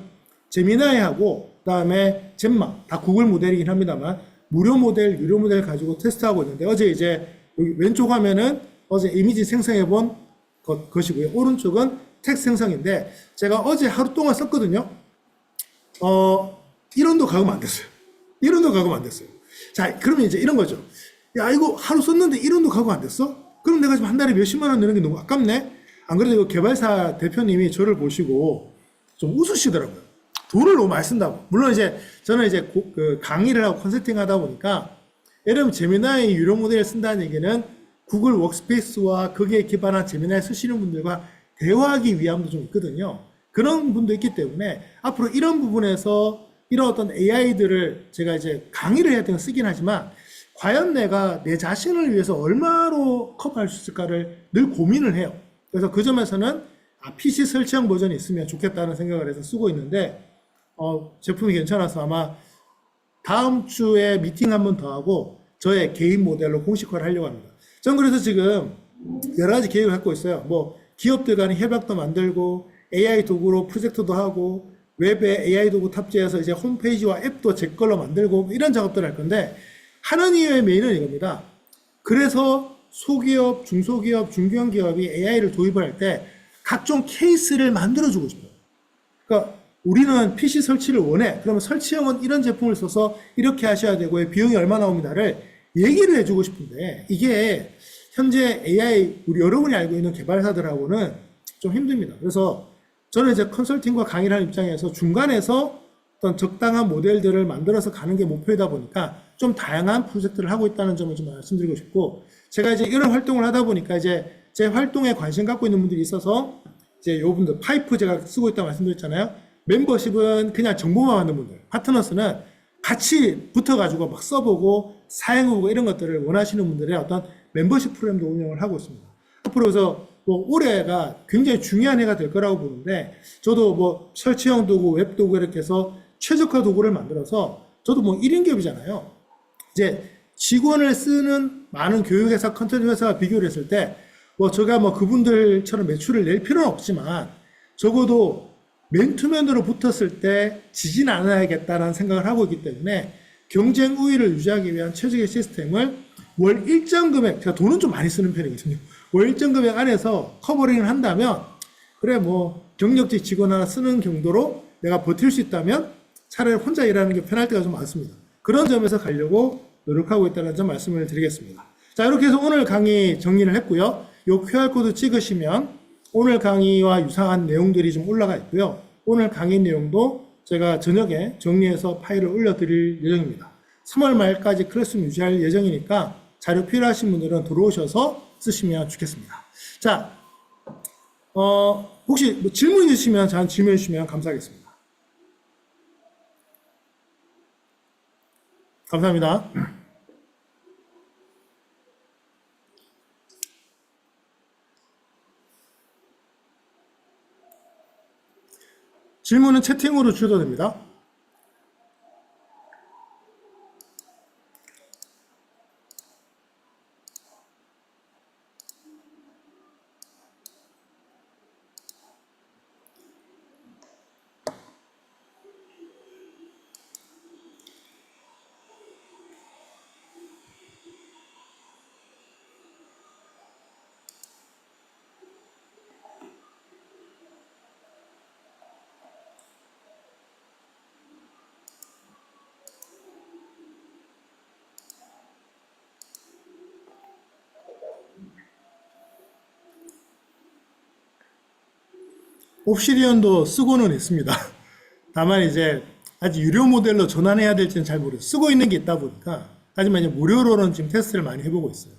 제미나이하고 그다음에 젠마 다 구글 모델이긴 합니다만 무료 모델, 유료 모델 가지고 테스트하고 있는데, 어제 이제 여기 왼쪽 화면은 어제 이미지 생성해 본 것이고요. 오른쪽은 텍스트 생성인데 제가 어제 하루 동안 썼거든요. 1원도 가금 안 됐어요. 1원도 가금 안 됐어요. 자, 그러면 이제 이런 거죠. 야, 이거 하루 썼는데 1원도 가금 안 됐어? 그럼 내가 지금 한 달에 몇십만 원 내는 게 너무 아깝네? 안 그래도 이거 개발사 대표님이 저를 보시고 좀 웃으시더라고요. 돈을 너무 많이 쓴다고. 물론 이제 저는 이제 강의를 하고 컨설팅 하다 보니까, 예를 들면 제미나이 유료 모델을 쓴다는 얘기는 구글 워크스페이스와 거기에 기반한 제미나이 쓰시는 분들과 대화하기 위함도 좀 있거든요. 그런 분도 있기 때문에 앞으로 이런 부분에서 이런 어떤 AI들을 제가 이제 강의를 해야 되는 쓰긴 하지만, 과연 내가 내 자신을 위해서 얼마로 커버할 수 있을까를 늘 고민을 해요. 그래서 그 점에서는 PC 설치형 버전이 있으면 좋겠다는 생각을 해서 쓰고 있는데, 제품이 괜찮아서 아마 다음 주에 미팅 한 번 더 하고 저의 개인 모델로 공식화를 하려고 합니다. 전 그래서 지금 여러 가지 계획을 갖고 있어요. 뭐 기업들 간의 협약도 만들고 AI 도구로 프로젝트도 하고 웹에 AI 도구 탑재해서 이제 홈페이지와 앱도 제 걸로 만들고 이런 작업들을 할 건데 하는 이유의 메인은 이겁니다. 그래서 소기업, 중소기업, 중견 기업이 AI를 도입을 할 때 각종 케이스를 만들어주고 싶어요. 그러니까 우리는 PC 설치를 원해. 그러면 설치형은 이런 제품을 써서 이렇게 하셔야 되고 비용이 얼마 나옵니다를 얘기를 해주고 싶은데 이게 현재 AI 우리 여러분이 알고 있는 개발사들하고는 좀 힘듭니다. 그래서 저는 이제 컨설팅과 강의를 하는 입장에서 중간에서 어떤 적당한 모델들을 만들어서 가는 게 목표이다 보니까 좀 다양한 프로젝트를 하고 있다는 점을 좀 말씀드리고 싶고 제가 이제 이런 활동을 하다 보니까 이제 제 활동에 관심 갖고 있는 분들이 있어서 이제 요분들 파이프 제가 쓰고 있다고 말씀드렸잖아요. 멤버십은 그냥 정보만 받는 분들, 파트너스는 같이 붙어가지고 막 써보고 사용해보고 이런 것들을 원하시는 분들의 어떤 멤버십 프로그램도 운영을 하고 있습니다. 앞으로 그래서 뭐 올해가 굉장히 중요한 해가 될 거라고 보는데 저도 뭐 설치형 도구, 웹 도구 이렇게 해서 최적화 도구를 만들어서 저도 뭐 1인 기업이잖아요. 이제 직원을 쓰는 많은 교육회사, 컨텐츠 회사와 비교를 했을 때 뭐 제가 뭐 그분들처럼 매출을 낼 필요는 없지만 적어도 맨투맨으로 붙었을 때 지진 않아야겠다는 생각을 하고 있기 때문에 경쟁 우위를 유지하기 위한 최적의 시스템을 월 일정 금액, 제가 돈은 좀 많이 쓰는 편이거든요. 월 일정 금액 안에서 커버링을 한다면 그래 뭐 경력직 직원 하나 쓰는 정도로 내가 버틸 수 있다면 차라리 혼자 일하는 게 편할 때가 좀 많습니다. 그런 점에서 가려고 노력하고 있다는 점 말씀을 드리겠습니다. 자, 이렇게 해서 오늘 강의 정리를 했고요. 이 QR코드 찍으시면 오늘 강의와 유사한 내용들이 좀 올라가 있고요. 오늘 강의 내용도 제가 저녁에 정리해서 파일을 올려드릴 예정입니다. 3월 말까지 클래스룸 유지할 예정이니까 자료 필요하신 분들은 들어오셔서 쓰시면 좋겠습니다. 자, 혹시 뭐 질문 있으시면 저한테 질문해 주시면 감사하겠습니다. 감사합니다. 질문은 채팅으로 주셔도 됩니다. 옵시디언도 쓰고는 있습니다. 다만 이제 아직 유료 모델로 전환해야 될지는 잘 모르겠어요. 쓰고 있는 게 있다 보니까. 하지만 이제 무료로는 지금 테스트를 많이 해보고 있어요.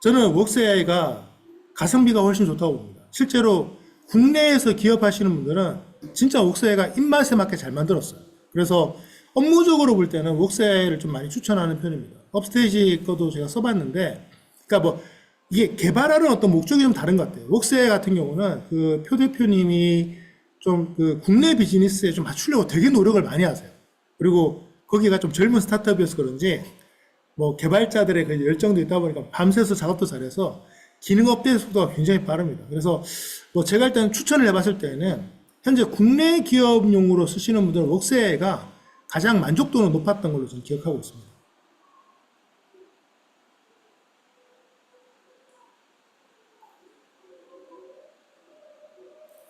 저는 웍스AI가 가성비가 훨씬 좋다고 봅니다. 실제로 국내에서 기업하시는 분들은 진짜 웍스AI가 입맛에 맞게 잘 만들었어요. 그래서 업무적으로 볼 때는 웍스AI를 좀 많이 추천하는 편입니다. 업스테이지 거도 제가 써봤는데, 그러니까 뭐 이게 개발하는 어떤 목적이 좀 다른 것 같아요. 웍스AI 같은 경우는 그 표 대표님이 좀 그 국내 비즈니스에 좀 맞추려고 되게 노력을 많이 하세요. 그리고 거기가 좀 젊은 스타트업이어서 그런지 뭐 개발자들의 그 열정도 있다 보니까 밤새서 작업도 잘해서 기능 업데이트 속도가 굉장히 빠릅니다. 그래서 뭐 제가 일단 추천을 해봤을 때는 현재 국내 기업용으로 쓰시는 분들은 웍스AI가 가장 만족도는 높았던 걸로 저는 기억하고 있습니다.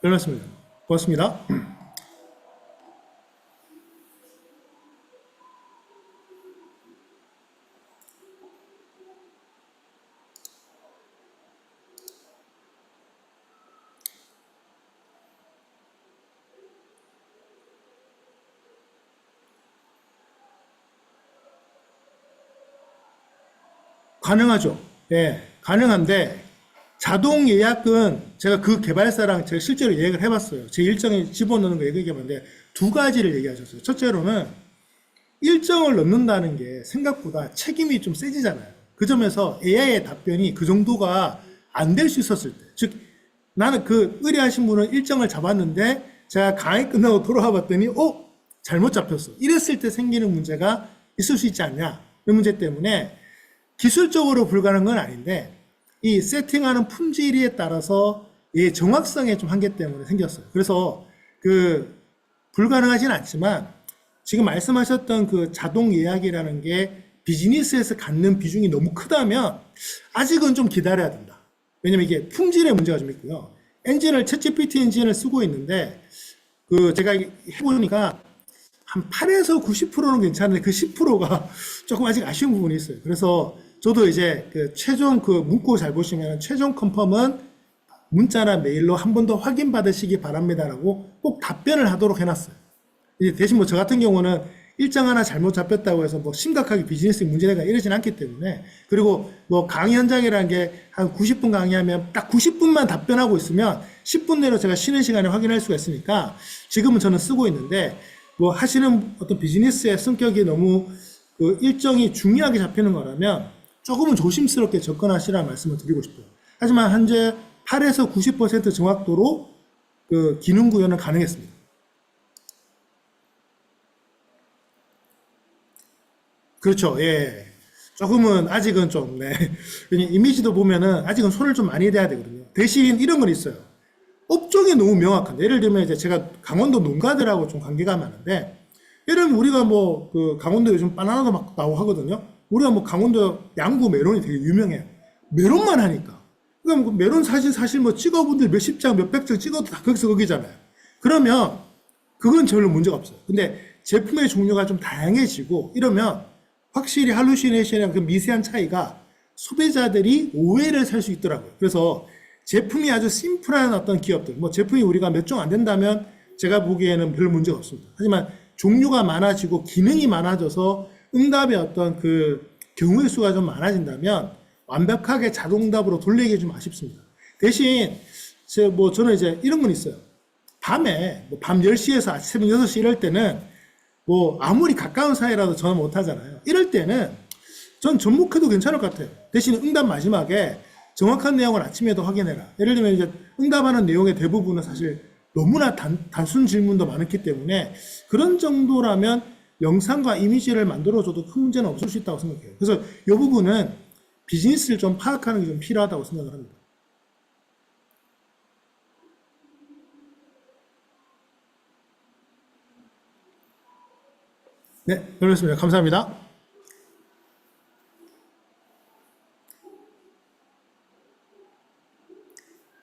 별 말씀입니다. 고맙습니다. 가능하죠. 예, 가능한데 자동 예약은 제가 그 개발사랑 제가 실제로 예약을 해봤어요. 제 일정에 집어넣는 거 얘기해봤는데 두 가지를 얘기하셨어요. 첫째로는 일정을 넣는다는 게 생각보다 책임이 좀 세지잖아요. 그 점에서 AI의 답변이 그 정도가 안 될 수 있었을 때, 즉 나는 그 의뢰하신 분은 일정을 잡았는데 제가 강의 끝나고 돌아와 봤더니 잘못 잡혔어. 이랬을 때 생기는 문제가 있을 수 있지 않냐. 이 문제 때문에 기술적으로 불가능한 건 아닌데 이 세팅하는 품질에 따라서 이 정확성의 좀 한계 때문에 생겼어요. 그래서 그 불가능하진 않지만 지금 말씀하셨던 그 자동 예약이라는 게 비즈니스에서 갖는 비중이 너무 크다면 아직은 좀 기다려야 된다. 왜냐면 이게 품질의 문제가 좀 있고요. 엔진을 챗GPT 엔진을 쓰고 있는데 그 제가 해보니까 한 8에서 90%는 괜찮은데 그 10%가 조금 아직 아쉬운 부분이 있어요. 그래서 저도 이제 그 최종 그 문구 잘 보시면 최종 컨펌은 문자나 메일로 한 번 더 확인 받으시기 바랍니다라고 꼭 답변을 하도록 해놨어요. 이제 대신 뭐 저 같은 경우는 일정 하나 잘못 잡혔다고 해서 뭐 심각하게 비즈니스 문제가 이러진 않기 때문에 그리고 뭐 강의 현장이라는 게 한 90분 강의하면 딱 90분만 답변하고 있으면 10분 내로 제가 쉬는 시간에 확인할 수가 있으니까 지금은 저는 쓰고 있는데 뭐 하시는 어떤 비즈니스의 성격이 너무 그 일정이 중요하게 잡히는 거라면 조금은 조심스럽게 접근하시라는 말씀을 드리고 싶어요. 하지만 현재 8에서 90% 정확도로 그 기능 구현은 가능했습니다. 그렇죠. 예. 조금은 아직은 좀, 네. 이미지도 보면은 아직은 손을 좀 많이 대야 되거든요. 대신 이런 건 있어요. 업종이 너무 명확한데, 예를 들면 이제 제가 강원도 농가들하고 좀 관계가 많은데, 예를 들면 우리가 뭐, 그 강원도 요즘 바나나도 막 나오고 하거든요. 우리가 뭐 강원도 양구 메론이 되게 유명해요. 메론만 하니까. 그럼 그 메론 사실 뭐 찍어분들 몇십 장, 몇백 장 찍어도 다 거기서 거기잖아요. 그러면 그건 별로 문제가 없어요. 근데 제품의 종류가 좀 다양해지고 이러면 확실히 할루시네이션이랑 그 미세한 차이가 소비자들이 오해를 살 수 있더라고요. 그래서 제품이 아주 심플한 어떤 기업들, 뭐 제품이 우리가 몇 종 안 된다면 제가 보기에는 별 문제가 없습니다. 하지만 종류가 많아지고 기능이 많아져서 응답의 어떤 그 경우의 수가 좀 많아진다면 완벽하게 자동응답으로 돌리기 좀 아쉽습니다. 대신 뭐 저는 이제 이런 건 있어요. 밤에 뭐밤 10시에서 새벽 6시 이럴 때는 뭐 아무리 가까운 사이라도 전화 못 하잖아요. 이럴 때는 전 접목해도 괜찮을 것 같아요. 대신 응답 마지막에 정확한 내용을 아침에도 확인해라. 예를 들면 이제 응답하는 내용의 대부분은 사실 너무나 단순 질문도 많기 때문에 그런 정도라면 영상과 이미지를 만들어줘도 큰 문제는 없을 수 있다고 생각해요. 그래서 이 부분은 비즈니스를 좀 파악하는 게 좀 필요하다고 생각을 합니다. 네, 그렇습니다. 감사합니다.